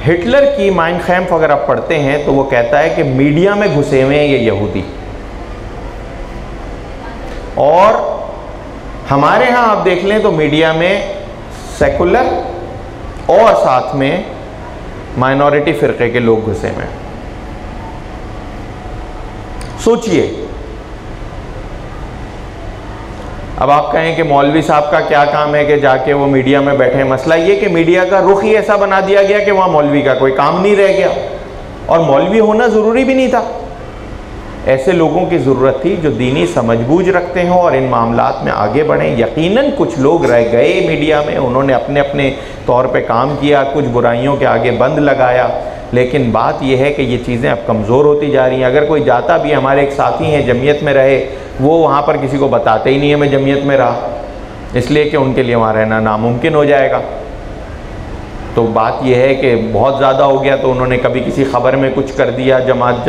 हिटलर की माइन कैम्फ अगर आप पढ़ते हैं तो वो कहता है कि मीडिया में घुसे हुए हैं ये यहूदी, और हमारे यहाँ आप देख लें तो मीडिया में सेकुलर और साथ में माइनॉरिटी फ़िरक़े के लोग घुसे हुए हैं। सोचिए, अब आप कहें कि मौलवी साहब का क्या काम है कि जाके वो मीडिया में बैठे हैं। मसला ये कि मीडिया का रुख ही ऐसा बना दिया गया कि वहाँ मौलवी का कोई काम नहीं रह गया, और मौलवी होना ज़रूरी भी नहीं था। ऐसे लोगों की ज़रूरत थी जो दीनी समझबूझ रखते हों और इन मामलात में आगे बढ़ें। यकीनन कुछ लोग रह गए मीडिया में, उन्होंने अपने अपने तौर पे काम किया, कुछ बुराइयों के आगे बंद लगाया, लेकिन बात यह है कि ये चीज़ें अब कमज़ोर होती जा रही हैं। अगर कोई जाता भी, हमारे एक साथी हैं जमीयत में रहे, वो वहाँ पर किसी को बताते ही नहीं है मैं जमीयत में रहा, इसलिए कि उनके लिए वहाँ रहना नामुमकिन हो जाएगा। तो बात यह है कि बहुत ज़्यादा हो गया तो उन्होंने कभी किसी ख़बर में कुछ कर दिया जमात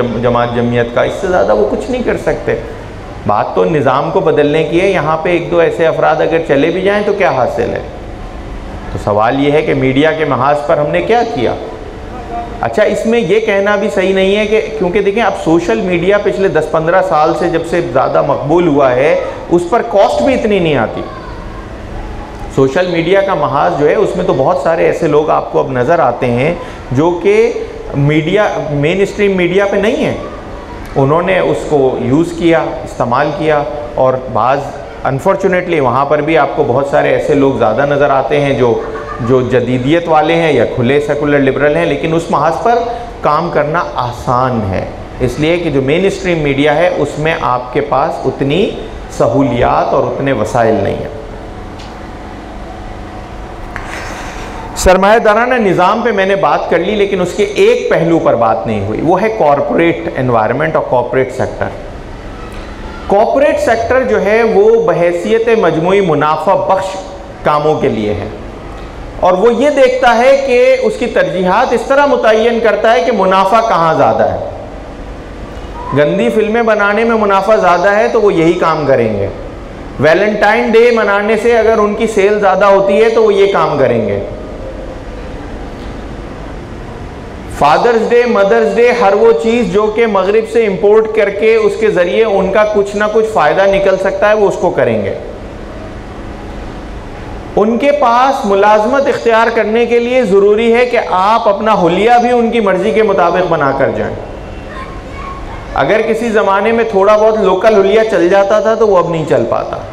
जमीयत का, इससे ज़्यादा वो कुछ नहीं कर सकते। बात तो निज़ाम को बदलने की है। यहाँ पे एक दो ऐसे अफराद अगर चले भी जाएं तो क्या हासिल है। तो सवाल ये है कि मीडिया के महाज पर हमने क्या किया। अच्छा, इसमें यह कहना भी सही नहीं है कि क्योंकि देखें अब सोशल मीडिया पिछले 10-15 साल से जब से ज़्यादा मकबूल हुआ है, उस पर कॉस्ट भी इतनी नहीं आती। सोशल मीडिया का महाज जो है उसमें तो बहुत सारे ऐसे लोग आपको अब नज़र आते हैं जो कि मीडिया मेन स्ट्रीम मीडिया पे नहीं है, उन्होंने उसको यूज़ किया, इस्तेमाल किया, और बाज़ अनफॉर्चुनेटली वहाँ पर भी आपको बहुत सारे ऐसे लोग ज़्यादा नज़र आते हैं जो जदीदियत वाले हैं या खुले सेकुलर लिबरल हैं, लेकिन उस महाज पर काम करना आसान है, इसलिए कि जो मेन स्ट्रीम मीडिया है उसमें आपके पास उतनी सहूलियात और उतने वसाइल नहीं है। सरमायादाराना निज़ाम पे मैंने बात कर ली, लेकिन उसके एक पहलू पर बात नहीं हुई, वो है कॉरपोरेट एनवायरनमेंट और कॉरपोरेट सेक्टर। कॉरपोरेट सेक्टर जो है वो बहैसियत मजमूई मुनाफा बख्श कामों के लिए है, और वो ये देखता है कि उसकी तरजीहात इस तरह मुतय्यन करता है कि मुनाफा कहाँ ज़्यादा है। गंदी फिल्में बनाने में मुनाफा ज़्यादा है तो वो यही काम करेंगे। वैलेंटाइन डे मनाने से अगर उनकी सेल ज़्यादा होती है तो वो ये काम करेंगे। फादर्स डे, मदर्स डे, हर वो चीज़ जो कि मगरिब से इंपोर्ट करके उसके ज़रिए उनका कुछ ना कुछ फ़ायदा निकल सकता है वो उसको करेंगे। उनके पास मुलाजमत इख्तियार करने के लिए ज़रूरी है कि आप अपना हुलिया भी उनकी मर्ज़ी के मुताबिक बना कर जाएं। अगर किसी ज़माने में थोड़ा बहुत लोकल हुलिया चल जाता था तो वो अब नहीं चल पाता।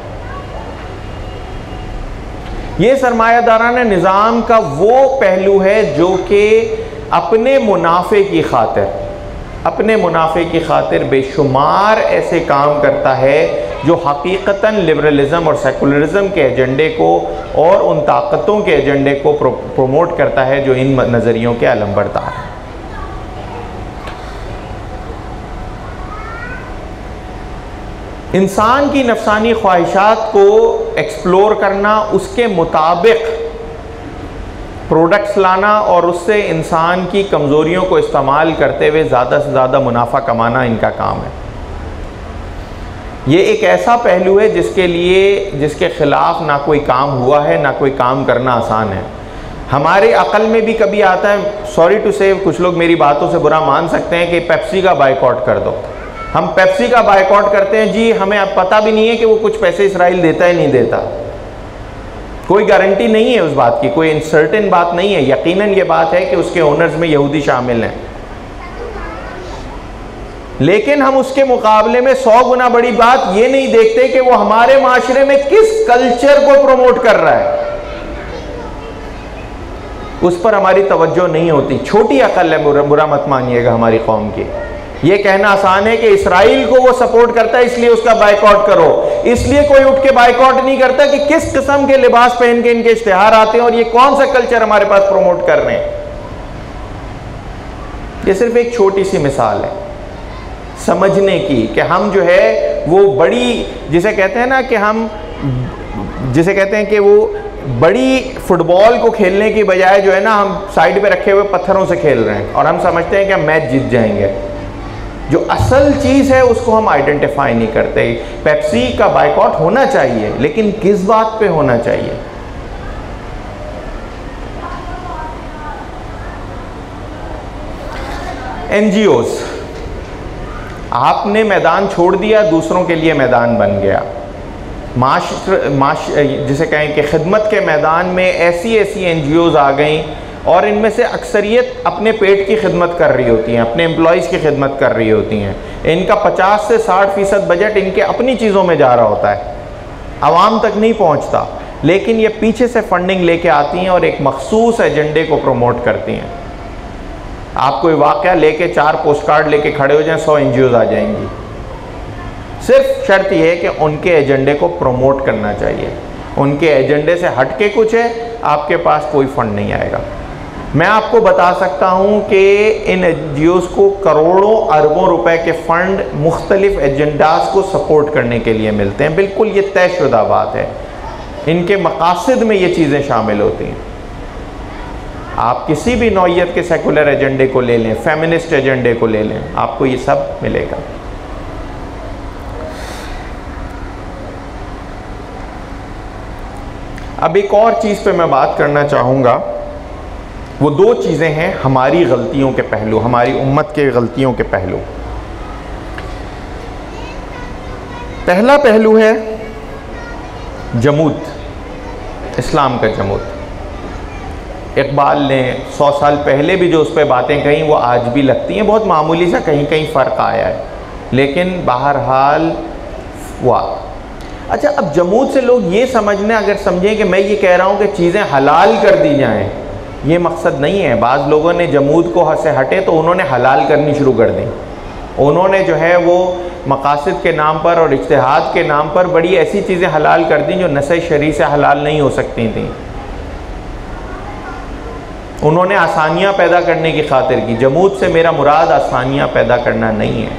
ये सरमायादाराना निज़ाम का वो पहलू है जो कि अपने मुनाफे की खातिर बेशुमार ऐसे काम करता है जो हकीकतन लिबरलिज़म और सेकुलरिज़म के एजेंडे को और उन ताकतों के एजेंडे को प्रमोट करता है जो इन नज़रियों के अलंबरदार हैं। इंसान की नफसानी ख्वाहिशात को एक्सप्लोर करना, उसके मुताबिक प्रोडक्ट्स लाना और उससे इंसान की कमज़ोरियों को इस्तेमाल करते हुए ज़्यादा से ज़्यादा मुनाफा कमाना इनका काम है। ये एक ऐसा पहलू है जिसके ख़िलाफ़ ना कोई काम हुआ है, ना कोई काम करना आसान है। हमारे अक़ल में भी कभी आता है, सॉरी टू से कुछ लोग मेरी बातों से बुरा मान सकते हैं, कि पेप्सी का बायकॉट कर दो। हम पेप्सी का बायकॉट करते हैं जी, हमें अब पता भी नहीं है कि वो कुछ पैसे इसराइल देता है नहीं देता, कोई गारंटी नहीं है उस बात की, कोई इनसर्टेन बात नहीं है। यकीनन ये बात है कि उसके ओनर्स में यहूदी शामिल हैं, लेकिन हम उसके मुकाबले में 100 गुना बड़ी बात ये नहीं देखते कि वो हमारे माशरे में किस कल्चर को प्रमोट कर रहा है, उस पर हमारी तवज्जो नहीं होती। छोटी अकल है, बुरा मत मानिएगा हमारी कौम की। ये कहना आसान है कि इसराइल को वो सपोर्ट करता है इसलिए उसका बायकॉट करो, इसलिए कोई उठ के बायकॉट नहीं करता कि किस किस्म के लिबास पहन के इनके इश्तिहार आते हैं और ये कौन सा कल्चर हमारे पास प्रमोट कर रहे हैं। ये सिर्फ एक छोटी सी मिसाल है समझने की कि हम जो है वो बड़ी, जिसे कहते हैं ना कि हम जिसे कहते हैं कि वो बड़ी फुटबॉल को खेलने की बजाय जो है ना हम साइड पे रखे हुए पत्थरों से खेल रहे हैं और हम समझते हैं कि हम मैच जीत जाएंगे। जो असल चीज़ है उसको हम आइडेंटिफाई नहीं करते। पेप्सी का बायकॉट होना चाहिए, लेकिन किस बात पे होना चाहिए। एनजीओज, आपने मैदान छोड़ दिया, दूसरों के लिए मैदान बन गया। जिसे कहें कि खिदमत के मैदान में ऐसी एनजीओज आ गई और इनमें से अक्सरियत अपने पेट की खिदमत कर रही होती हैं, अपने एम्प्लॉयज़ की खिदमत कर रही होती हैं। इनका 50 से 60% बजट इनके अपनी चीज़ों में जा रहा होता है, आवाम तक नहीं पहुंचता, लेकिन ये पीछे से फंडिंग लेके आती हैं और एक मखसूस एजेंडे को प्रमोट करती हैं। आप कोई वाक़या लेके 4 पोस्ट कार्ड लेके खड़े हो जाएं, 100 एनजीओज आ जाएंगी। सिर्फ शर्त यह है कि उनके एजेंडे को प्रमोट करना चाहिए। उनके एजेंडे से हट के कुछ है, आपके पास कोई फंड नहीं आएगा। मैं आपको बता सकता हूं कि इन NGOs को करोड़ों अरबों रुपए के फंड मुख्तलिफ एजेंडाज को सपोर्ट करने के लिए मिलते हैं। बिल्कुल ये तयशुदा बात है, इनके मकासद में ये चीज़ें शामिल होती हैं। आप किसी भी नौइयत के सेकुलर एजेंडे को ले लें, फेमिनिस्ट एजेंडे को ले लें, आपको ये सब मिलेगा। अब एक और चीज़ पे मैं बात करना चाहूँगा, वो दो चीज़ें हैं हमारी गलतियों के पहलू, हमारी उम्मत के गलतियों के पहलू। पहला पहलू है जमूद, इस्लाम का जमूद। इकबाल ने 100 साल पहले भी जो उस पर बातें कही वो आज भी लगती हैं, बहुत मामूली सा कहीं कहीं फ़र्क आया है, लेकिन बहरहाल हुआ। अच्छा, अब जमूद से लोग ये समझने, अगर समझें कि मैं ये कह रहा हूँ कि चीज़ें हलाल कर दी जाएँ, ये मकसद नहीं है। बाज़ लोगों ने जमूद को से हटे तो उन्होंने हलाल करनी शुरू कर दी। उन्होंने जो है वो मकासद के नाम पर और इज्तिहाद के नाम पर बड़ी ऐसी चीज़ें हलाल कर दी जो नस्स शरी से हलाल नहीं हो सकती थी। उन्होंने आसानियाँ पैदा करने की खातिर की। जमूद से मेरा मुराद आसानियाँ पैदा करना नहीं है,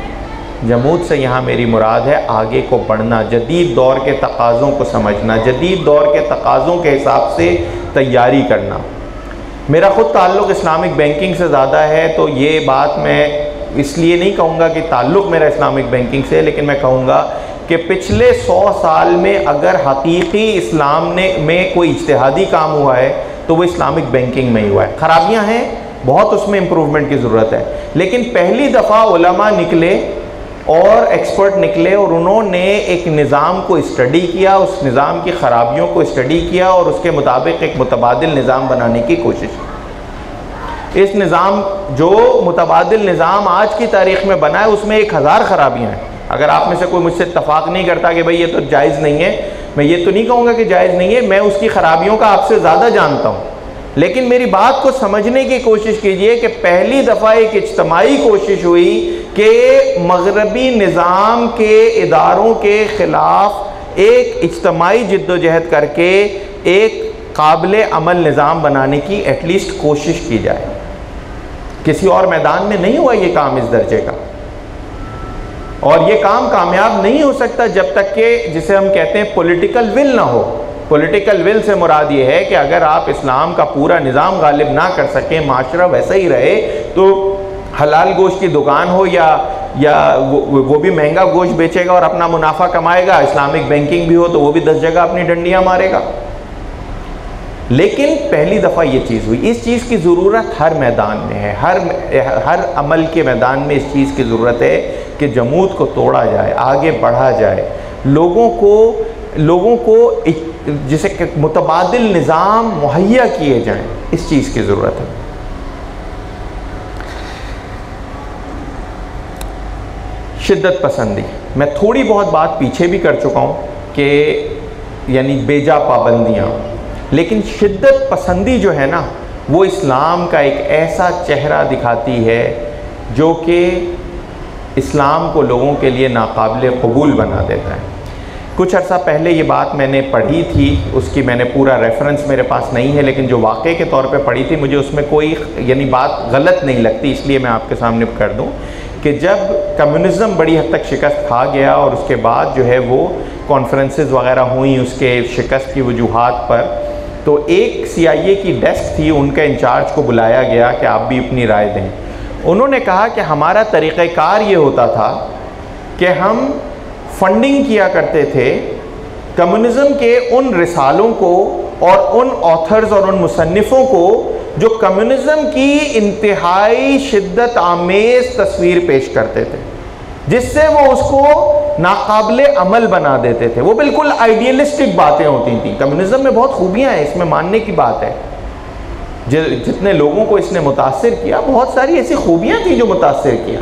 जमूद से यहाँ मेरी मुराद है आगे को बढ़ना, जदीद दौर के तकाज़ों को समझना, जदीद दौर के तकाज़ों के हिसाब से तैयारी करना। मेरा ख़ुद ताल्लुक़ इस्लामिक बैंकिंग से ज़्यादा है, तो ये बात मैं इसलिए नहीं कहूँगा कि ताल्लुक़ मेरा इस्लामिक बैंकिंग से है, लेकिन मैं कहूँगा कि पिछले 100 साल में अगर हकीकी इस्लाम में कोई इज्तिहादी काम हुआ है तो वो इस्लामिक बैंकिंग में ही हुआ है। ख़राबियाँ हैं बहुत, उसमें इम्प्रूवमेंट की ज़रूरत है, लेकिन पहली दफ़ा उलमा निकले और एक्सपर्ट निकले और उन्होंने एक निज़ाम को स्टडी किया, उस निज़ाम की ख़राबियों को स्टडी किया और उसके मुताबिक एक मुतबादिल निज़ाम बनाने की कोशिश की। इस निज़ाम, जो मुतबादिल निज़ाम आज की तारीख़ में बना है, उसमें 1000 ख़राबियाँ हैं। अगर आप में से कोई मुझसे इत्तफ़ाक़ नहीं करता कि भाई ये तो जायज़ नहीं है, मैं ये तो नहीं कहूँगा कि जायज़ नहीं है, मैं उसकी ख़राबियों का आपसे ज़्यादा जानता हूँ, लेकिन मेरी बात को समझने की कोशिश कीजिए कि पहली दफ़ा एक इज्तमाही कोशिश हुई कि मग़रबी निज़ाम के इदारों के ख़िलाफ़ एक इज्तमाही जिद्दोजहद करके एक काबिल अमल निज़ाम बनाने की एटलीस्ट कोशिश की जाए। किसी और मैदान में नहीं हुआ ये काम इस दर्जे का, और ये काम कामयाब नहीं हो सकता जब तक कि जिसे हम कहते हैं पॉलिटिकल विल ना हो। पॉलिटिकल विल से मुराद ये है कि अगर आप इस्लाम का पूरा निज़ाम गालिब ना कर सकें, माशरा वैसा ही रहे, तो हलाल गोश्त की दुकान हो या वो भी महंगा गोश्त बेचेगा और अपना मुनाफा कमाएगा, इस्लामिक बैंकिंग भी हो तो वो भी 10 जगह अपनी डंडियाँ मारेगा। लेकिन पहली दफ़ा ये चीज़ हुई। इस चीज़ की ज़रूरत हर मैदान में है, हर अमल के मैदान में इस चीज़ की ज़रूरत है कि जमूद को तोड़ा जाए, आगे बढ़ा जाए, लोगों को जिसे मुतबादिल निज़ाम मुहैया किए जाएं, इस चीज़ की ज़रूरत है। शिद्दत पसंदी, मैं थोड़ी बहुत बात पीछे भी कर चुका हूँ कि यानी बेजा पाबंदियाँ, लेकिन शिद्दत पसंदी जो है ना, वो इस्लाम का एक ऐसा चेहरा दिखाती है जो कि इस्लाम को लोगों के लिए नाकाबिल कबूल बना देता है। कुछ अर्सा पहले ये बात मैंने पढ़ी थी, उसकी मैंने पूरा रेफरेंस मेरे पास नहीं है, लेकिन जो वाक़े के तौर पे पढ़ी थी, मुझे उसमें कोई यानी बात गलत नहीं लगती, इसलिए मैं आपके सामने कर दूं कि जब कम्युनिज़म बड़ी हद तक शिकस्त खा गया और उसके बाद जो है वो कॉन्फ्रेंसेस वगैरह हुई उसके शिकस्त की वजूहात पर, तो एक CIA की डेस्क थी, उनके इंचार्ज को बुलाया गया कि आप भी अपनी राय दें। उन्होंने कहा कि हमारा तरीक़ाकार ये होता था कि हम फंडिंग किया करते थे कम्युनिज़म के उन रिसालों को और उन ऑथर्स और उन मुसन्निफ़ों को जो कम्युनिज़म की इंतहाई शिद्दत आमेज़ तस्वीर पेश करते थे, जिससे वो उसको नाकाबिले अमल बना देते थे। वो बिल्कुल आइडियलिस्टिक बातें होती थी। कम्युनिज़म में बहुत खूबियाँ हैं, इसमें मानने की बात है। जितने लोगों को इसने मुतासिर किया, बहुत सारी ऐसी खूबियाँ थी जो मुतासिर किया,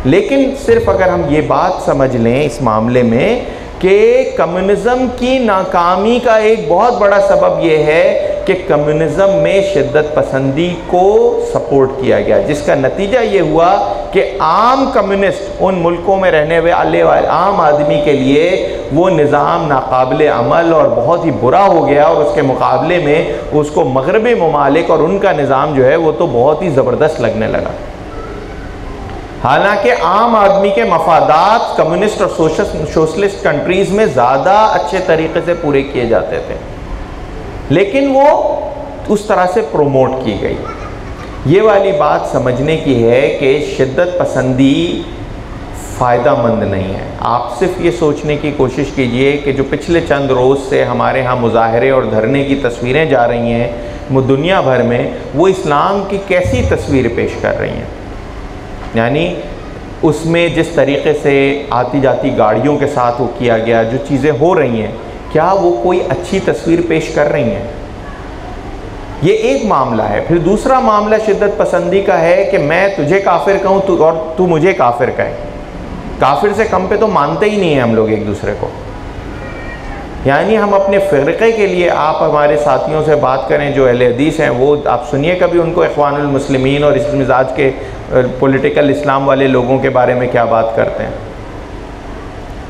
लेकिन सिर्फ अगर हम ये बात समझ लें इस मामले में कि कम्युनिज़म की नाकामी का एक बहुत बड़ा सबब यह है कि कम्युनिज़म में शिद्दत पसंदी को सपोर्ट किया गया, जिसका नतीजा ये हुआ कि आम कम्युनिस्ट उन मुल्कों में रहने वाले आम आदमी के लिए वो निज़ाम नाकाबिल अमल और बहुत ही बुरा हो गया, और उसके मुकाबले में उसको मगरबी ममालिक और उनका निज़ाम जो है वो तो बहुत ही ज़बरदस्त लगने लगा। हालांकि आम आदमी के मफादात कम्युनिस्ट और सोशलिस्ट कंट्रीज़ में ज़्यादा अच्छे तरीके से पूरे किए जाते थे, लेकिन वो उस तरह से प्रोमोट की गई। ये वाली बात समझने की है कि शिद्दत पसंदी फ़ायदामंद नहीं है। आप सिर्फ ये सोचने की कोशिश कीजिए कि जो पिछले चंद रोज़ से हमारे यहाँ मुजाहरे और धरने की तस्वीरें जा रही हैं दुनिया भर में, वो इस्लाम की कैसी तस्वीर पेश कर रही हैं। यानी उसमें जिस तरीके से आती जाती गाड़ियों के साथ वो किया गया, जो चीज़ें हो रही हैं, क्या वो कोई अच्छी तस्वीर पेश कर रही हैं? ये एक मामला है। फिर दूसरा मामला शिद्दत पसंदी का है कि मैं तुझे काफिर कहूँ और तू मुझे काफिर कहे। काफिर से कम पे तो मानते ही नहीं हैं हम लोग एक दूसरे को। यानी हम अपने फ़िरक़े के लिए, आप हमारे साथियों से बात करें जो अहले हदीस हैं, वो आप सुनिए कभी उनको इख्वानुल मुस्लिमीन और इस मिजाज के पॉलिटिकल इस्लाम वाले लोगों के बारे में क्या बात करते हैं।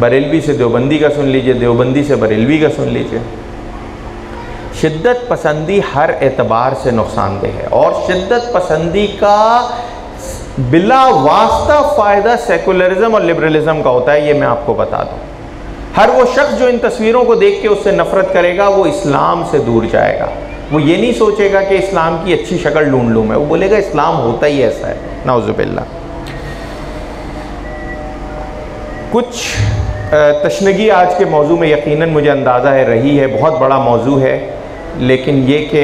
बरेलवी से देवबंदी का सुन लीजिए, देवबंदी से बरेलवी का सुन लीजिए। शिद्दत पसंदी हर एतबार से नुकसानदेह है, और शिद्दत पसंदी का बिला वास्ता फ़ायदा सेकुलरिज्म और लिबरलिज्म का होता है, ये मैं आपको बता दूँ। हर वो शख्स जो इन तस्वीरों को देख के उससे नफ़रत करेगा वो इस्लाम से दूर जाएगा। वो ये नहीं सोचेगा कि इस्लाम की अच्छी शक्ल ढूंढ लूँ मैं, वो बोलेगा इस्लाम होता ही ऐसा है, नाउज़ुबिल्लाह। कुछ तशनगी आज के मौजू में यकीनन मुझे अंदाज़ा है रही है, बहुत बड़ा मौजू है, लेकिन ये कि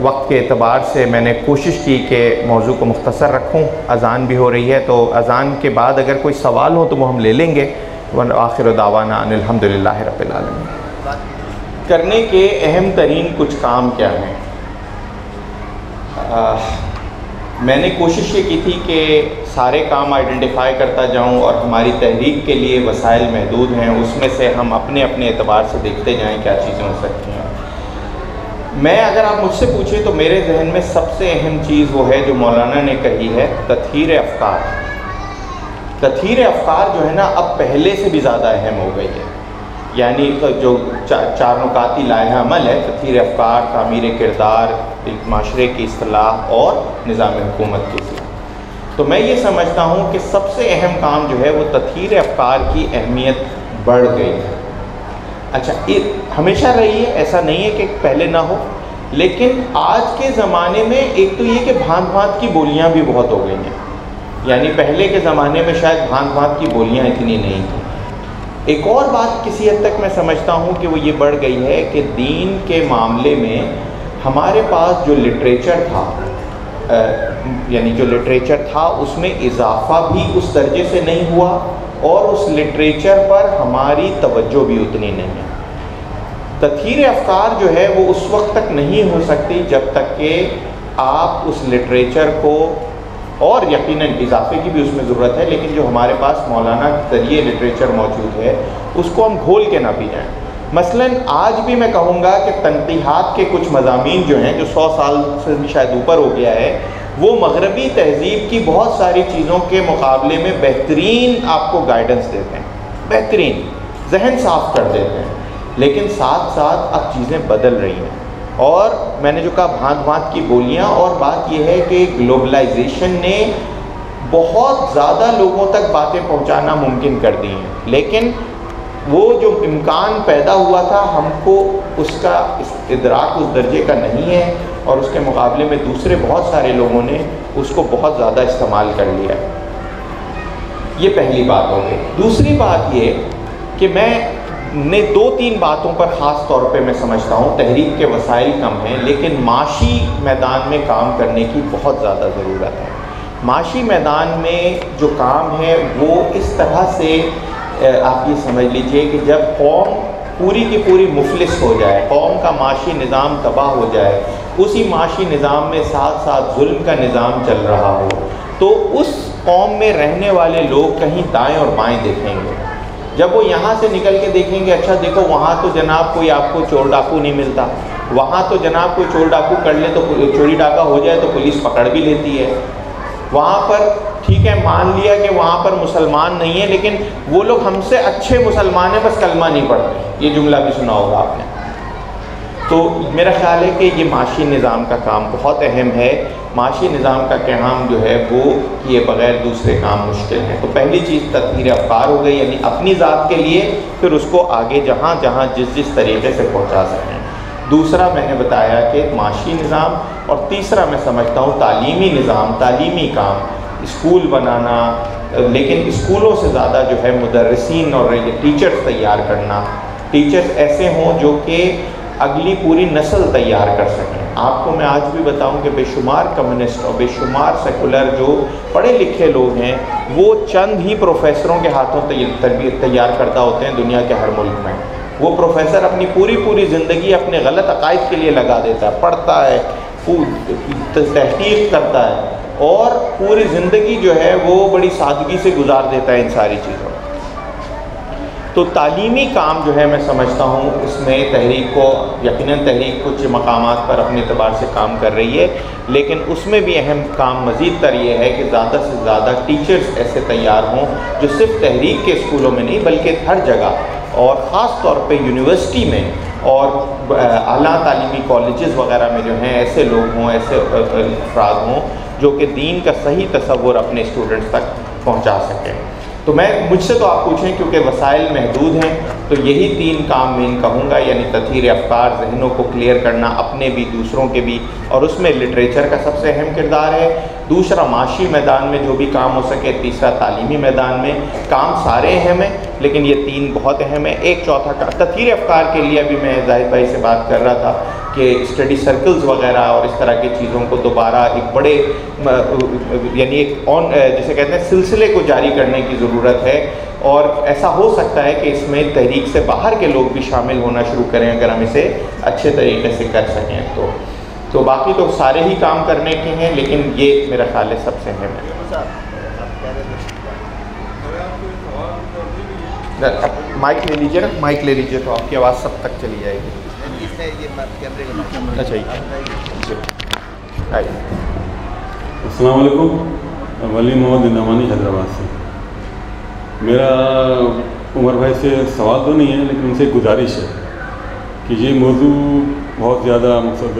वक्त के एतबार से मैंने कोशिश की कि मौजू को मुख्तसर रखूँ। अज़ान भी हो रही है, तो अज़ान के बाद अगर कोई सवाल हो तो वो हम ले लेंगे। वन आखिर दावाना अनिल हम्दुलिल्लाहि रब्बिल आलमीन। करने के अहम तरीन कुछ काम क्या हैं? मैंने कोशिश ये की थी कि सारे काम आइडेंटिफाई करता जाऊं, और हमारी तहरीक के लिए वसाइल महदूद हैं, उसमें से हम अपने अपने एतबार से देखते जाएं क्या चीज़ें हो सकती हैं। मैं अगर आप मुझसे पूछें तो मेरे जहन में सबसे अहम चीज़ वो है जो मौलाना ने कही है, तत्हीर अफ़कार। तत्हीर अफ़कार जो है ना, अब पहले से भी ज़्यादा अहम हो गई है। यानी तो जो चार नुकाती लाइहा अमल है, तत्हीर अफ़कार, तामीर किरदार, माशरे की इस्तिलाह और निज़ाम हुकूमत की इस्तिलाह। तो मैं ये समझता हूँ कि सबसे अहम काम जो है वो तत्हीर अफ़कार की अहमियत बढ़ गई है। अच्छा, ये हमेशा रही है, ऐसा नहीं है कि पहले ना हो, लेकिन आज के ज़माने में एक तो ये कि भांत भांत की बोलियाँ भी बहुत हो गई हैं। यानी पहले के ज़माने में शायद भांत भांत की बोलियाँ इतनी नहीं थी। एक और बात किसी हद तक मैं समझता हूँ कि वो ये बढ़ गई है कि दीन के मामले में हमारे पास जो लिटरेचर था, यानी जो लिटरेचर था उसमें इजाफा भी उस दर्जे से नहीं हुआ, और उस लिटरेचर पर हमारी तवज्जो भी उतनी नहीं है। तत्हीर अफ़कार जो है वो उस वक्त तक नहीं हो सकती जब तक कि आप उस लिटरेचर को, और यकीनन इजाफे की भी उसमें ज़रूरत है, लेकिन जो हमारे पास मौलाना के ज़रिए लिटरेचर मौजूद है उसको हम घोल के ना पी जाएँ। मसलन आज भी मैं कहूँगा कि तनक़ीहात के कुछ मज़ामीन जो हैं, जो 100 साल से भी शायद ऊपर हो गया है, वो मगरबी तहज़ीब की बहुत सारी चीज़ों के मुकाबले में बेहतरीन आपको गाइडेंस देते हैं, बेहतरीन जहन साफ़ कर देते हैं। लेकिन साथ साथ अब चीज़ें बदल रही हैं, और मैंने जो कहा भांत भांत की बोलियां, और बात यह है कि ग्लोबलाइजेशन ने बहुत ज़्यादा लोगों तक बातें पहुंचाना मुमकिन कर दी हैं, लेकिन वो जो इम्कान पैदा हुआ था हमको उसका इदराक उस दर्जे का नहीं है, और उसके मुकाबले में दूसरे बहुत सारे लोगों ने उसको बहुत ज़्यादा इस्तेमाल कर लिया। ये पहली बात हो गई। दूसरी बात ये कि मैंने 2-3 बातों पर ख़ास तौर पे मैं समझता हूँ तहरीक के वसाइल कम हैं, लेकिन माशी मैदान में काम करने की बहुत ज़्यादा ज़रूरत है। माशी मैदान में जो काम है वो इस तरह से आप ये समझ लीजिए कि जब कौम पूरी की पूरी मुफलिस हो जाए, कौम का माशी निज़ाम तबाह हो जाए, उसी माशी निज़ाम में साथ साथ जुल्म का निज़ाम चल रहा हो, तो उस कौम में रहने वाले लोग कहीं दाएं और बाएं देखेंगे। जब वो यहाँ से निकल के देखेंगे, अच्छा देखो वहाँ तो जनाब कोई आपको चोर डाकू नहीं मिलता, वहाँ तो जनाब कोई चोर डाकू कर ले तो चोरी डाका हो जाए तो पुलिस पकड़ भी लेती है। वहाँ पर ठीक है, मान लिया कि वहाँ पर मुसलमान नहीं है, लेकिन वो लोग हमसे अच्छे मुसलमान हैं, बस कलमा नहीं पढ़ते। ये जुमला भी सुना होगा आपने। तो मेरा ख्याल है कि ये माशी निज़ाम का काम बहुत अहम है। माशी निज़ाम का काम जो है वो किए बगैर दूसरे काम मुश्किल हैं। तो पहली चीज़ तत्हीर अफ़कार हो गई, यानी अपनी ज़ात के लिए, फिर उसको आगे जहाँ जहाँ जिस तरीके से पहुँचा सकें। दूसरा मैंने बताया कि माशी निज़ाम, और तीसरा मैं समझता हूँ तालीमी निज़ाम, तालीमी काम, स्कूल बनाना, लेकिन स्कूलों से ज़्यादा जो है मुदर्रिसीन और टीचर्स तैयार करना। टीचर्स ऐसे हों जो कि अगली पूरी नस्ल तैयार कर सकें। आपको मैं आज भी बताऊं कि बेशुमार कम्युनिस्ट और बेशुमार सेकुलर जो पढ़े लिखे लोग हैं, वो चंद ही प्रोफेसरों के हाथों तरबियत तैयार करता होते हैं दुनिया के हर मुल्क में। वो प्रोफेसर अपनी पूरी ज़िंदगी अपने गलत अकायद के लिए लगा देता है, पढ़ता है, तहकीक करता है और पूरी ज़िंदगी जो है वो बड़ी सादगी से गुजार देता है इन सारी चीज़ों। तो तालीमी काम जो है मैं समझता हूँ इसमें तहरीक को, यकीनन तहरीक कुछ मकामात पर अपने एतबार से काम कर रही है, लेकिन उसमें भी अहम काम मज़ीद तर ये है कि ज़्यादा से ज़्यादा टीचर्स ऐसे तैयार हों जो सिर्फ तहरीक के स्कूलों में नहीं बल्कि हर जगह, और ख़ास तौर पे यूनिवर्सिटी में और आला तालीमी कॉलेजेस वगैरह में जो हैं ऐसे लोग हों, ऐसे अफराद हों जो कि दीन का सही तसव्वुर अपने स्टूडेंट्स तक पहुँचा सकें। तो मैं मुझसे तो आप पूछें क्योंकि वसाइल महदूद हैं, तो यही तीन काम मैं कहूँगा, यानी तत्हीर अफ़कार, जहनों को क्लियर करना, अपने भी दूसरों के भी, और उसमें लिटरेचर का सबसे अहम किरदार है। दूसरा माशी मैदान में जो भी काम हो सके। तीसरा तालीमी मैदान में। काम सारे अहम हैं लेकिन ये तीन बहुत अहम है। एक चौथा का तत्हीर अफ़कार के लिए अभी मैं जाहिद भाई से बात कर रहा था कि स्टडी सर्कल्स वगैरह और इस तरह की चीज़ों को दोबारा एक बड़े यानी एक जिसे कहते हैं सिलसिले को जारी करने की ज़रूरत है, और ऐसा हो सकता है कि इसमें तहरीक से बाहर के लोग भी शामिल होना शुरू करें अगर हम इसे अच्छे तरीके से कर सकें तो बाकी तो सारे ही काम करने के हैं, लेकिन ये मेरा ख्याल है सबसे अहम है। माइक ले लीजिए ना, माइक ले लीजिए तो आपकी आवाज़ सब तक चली जाएगी। अच्छा अस्सलाम वालेकुम, वली मोहम्मद नमानी हैदराबाद से। मेरा उमर भाई से सवाल तो नहीं है लेकिन उनसे गुजारिश है कि ये मौजू बहुत ज़्यादा मकसद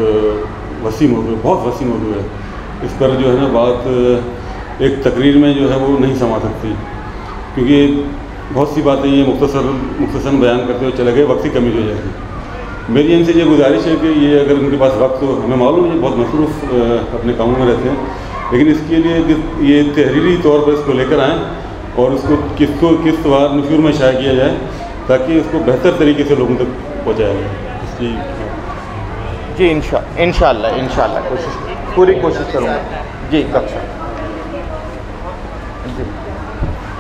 वसी मौजू, बहुत वसी मौजू है। इस पर जो है ना बात एक तकरीर में जो है वो नहीं समा सकती, क्योंकि बहुत सी बातें ये मुख्तसर बयान करते हुए चले गए, वक्त की कमी हो जाएगी। मेरी इनसे ये गुजारिश है कि ये अगर उनके पास वक्त हो, हमें मालूम है बहुत मसरूफ़ अपने कामों में रहते हैं, लेकिन इसके लिए ये तहरीरी तौर पर इसको लेकर आएँ और उसको किस वार नशूर में शाया किया जाए ताकि इसको बेहतर तरीके से लोगों तक पहुँचाया जाए। इसकी जी इंशाअल्लाह पूरी कोशिश करूँगा। जी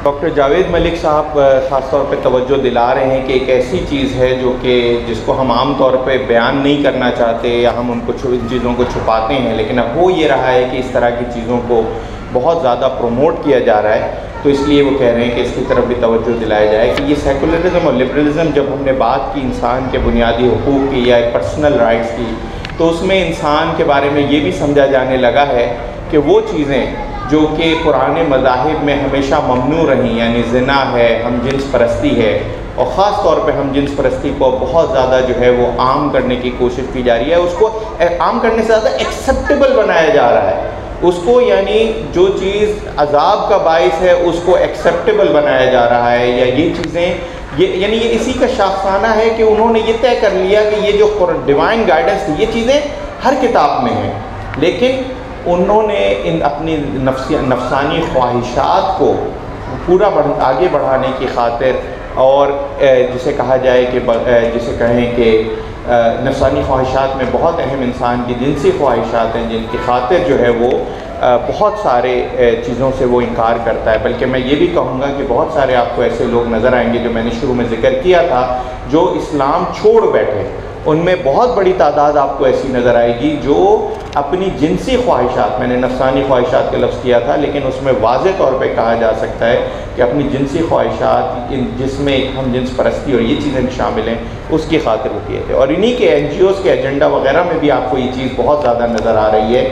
डॉक्टर जावेद मलिक साहब ख़ास तौर पे तवज्जो दिला रहे हैं कि एक ऐसी चीज़ है जो कि जिसको हम आम तौर पे बयान नहीं करना चाहते या हम उनको इन चीज़ों को छुपाते हैं, लेकिन अब हो ये रहा है कि इस तरह की चीज़ों को बहुत ज़्यादा प्रमोट किया जा रहा है, तो इसलिए वो कह रहे हैं कि इसकी तरफ भी तवज्जो दिलाया जाए कि ये सेकुलरिज़म और लिबरलिज़म, जब हमने बात की इंसान के बुनियादी हुकूक़ की या पर्सनल राइट्स की, तो उसमें इंसान के बारे में ये भी समझा जाने लगा है कि वो चीज़ें जो कि पुराने मज़ाहिब में हमेशा ममनू रही, यानी ज़िना है, हम जिन्स परस्ती है, और ख़ास तौर पे हम जिन्स परस्ती को बहुत ज़्यादा जो है वो आम करने की कोशिश की जा रही है, उसको आम करने से ज़्यादा एक्सेप्टेबल बनाया जा रहा है उसको, यानी जो चीज़ अजाब का बाइस है उसको एक्सेप्टेबल बनाया जा रहा है, या ये चीज़ें यानी ये इसी का शाखसाना है कि उन्होंने ये तय कर लिया कि ये जो डिवाइन गाइडेंस थी ये चीज़ें हर किताब में हैं, लेकिन उन्होंने इन अपनी नफसानी ख्वाहिशात को पूरा आगे बढ़ाने की खातिर, और जिसे कहा जाए कि जिसे कहें कि नफसानी ख्वाहिशात में बहुत अहम इंसान की जिनसी ख्वाहिशात हैं जिनकी खातिर जो है वो बहुत सारे चीज़ों से वो इनकार करता है। बल्कि मैं ये भी कहूँगा कि बहुत सारे आपको ऐसे लोग नज़र आएंगे जो मैंने शुरू में ज़िक्र किया था, जो इस्लाम छोड़ बैठे उनमें बहुत बड़ी तादाद आपको ऐसी नज़र आएगी जो अपनी जिनसी ख्वाहिशात, मैंने नफ्सानी ख्वाहिशात का लफ्ज़ किया था, लेकिन उसमें वाज़ेह तौर पे कहा जा सकता है कि अपनी जिनसी ख्वाहिशात, जिसमें हम जिन्स परस्ती और ये चीज़ें शामिल हैं, उसकी खातिर वो किए थे। और इन्हीं के NGOs के एजेंडा वगैरह में भी आपको ये चीज़ बहुत ज़्यादा नज़र आ रही है।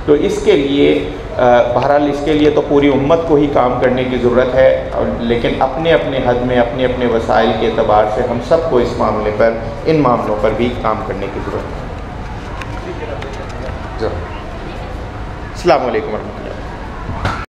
तो इसके लिए बहरहाल इसके लिए तो पूरी उम्मत को ही काम करने की ज़रूरत है, लेकिन अपने अपने हद में अपने अपने वसाइल के एतबार से हम सबको इस मामले पर, इन मामलों पर भी काम करने की ज़रूरत है। अस्सलामु अलैकुम।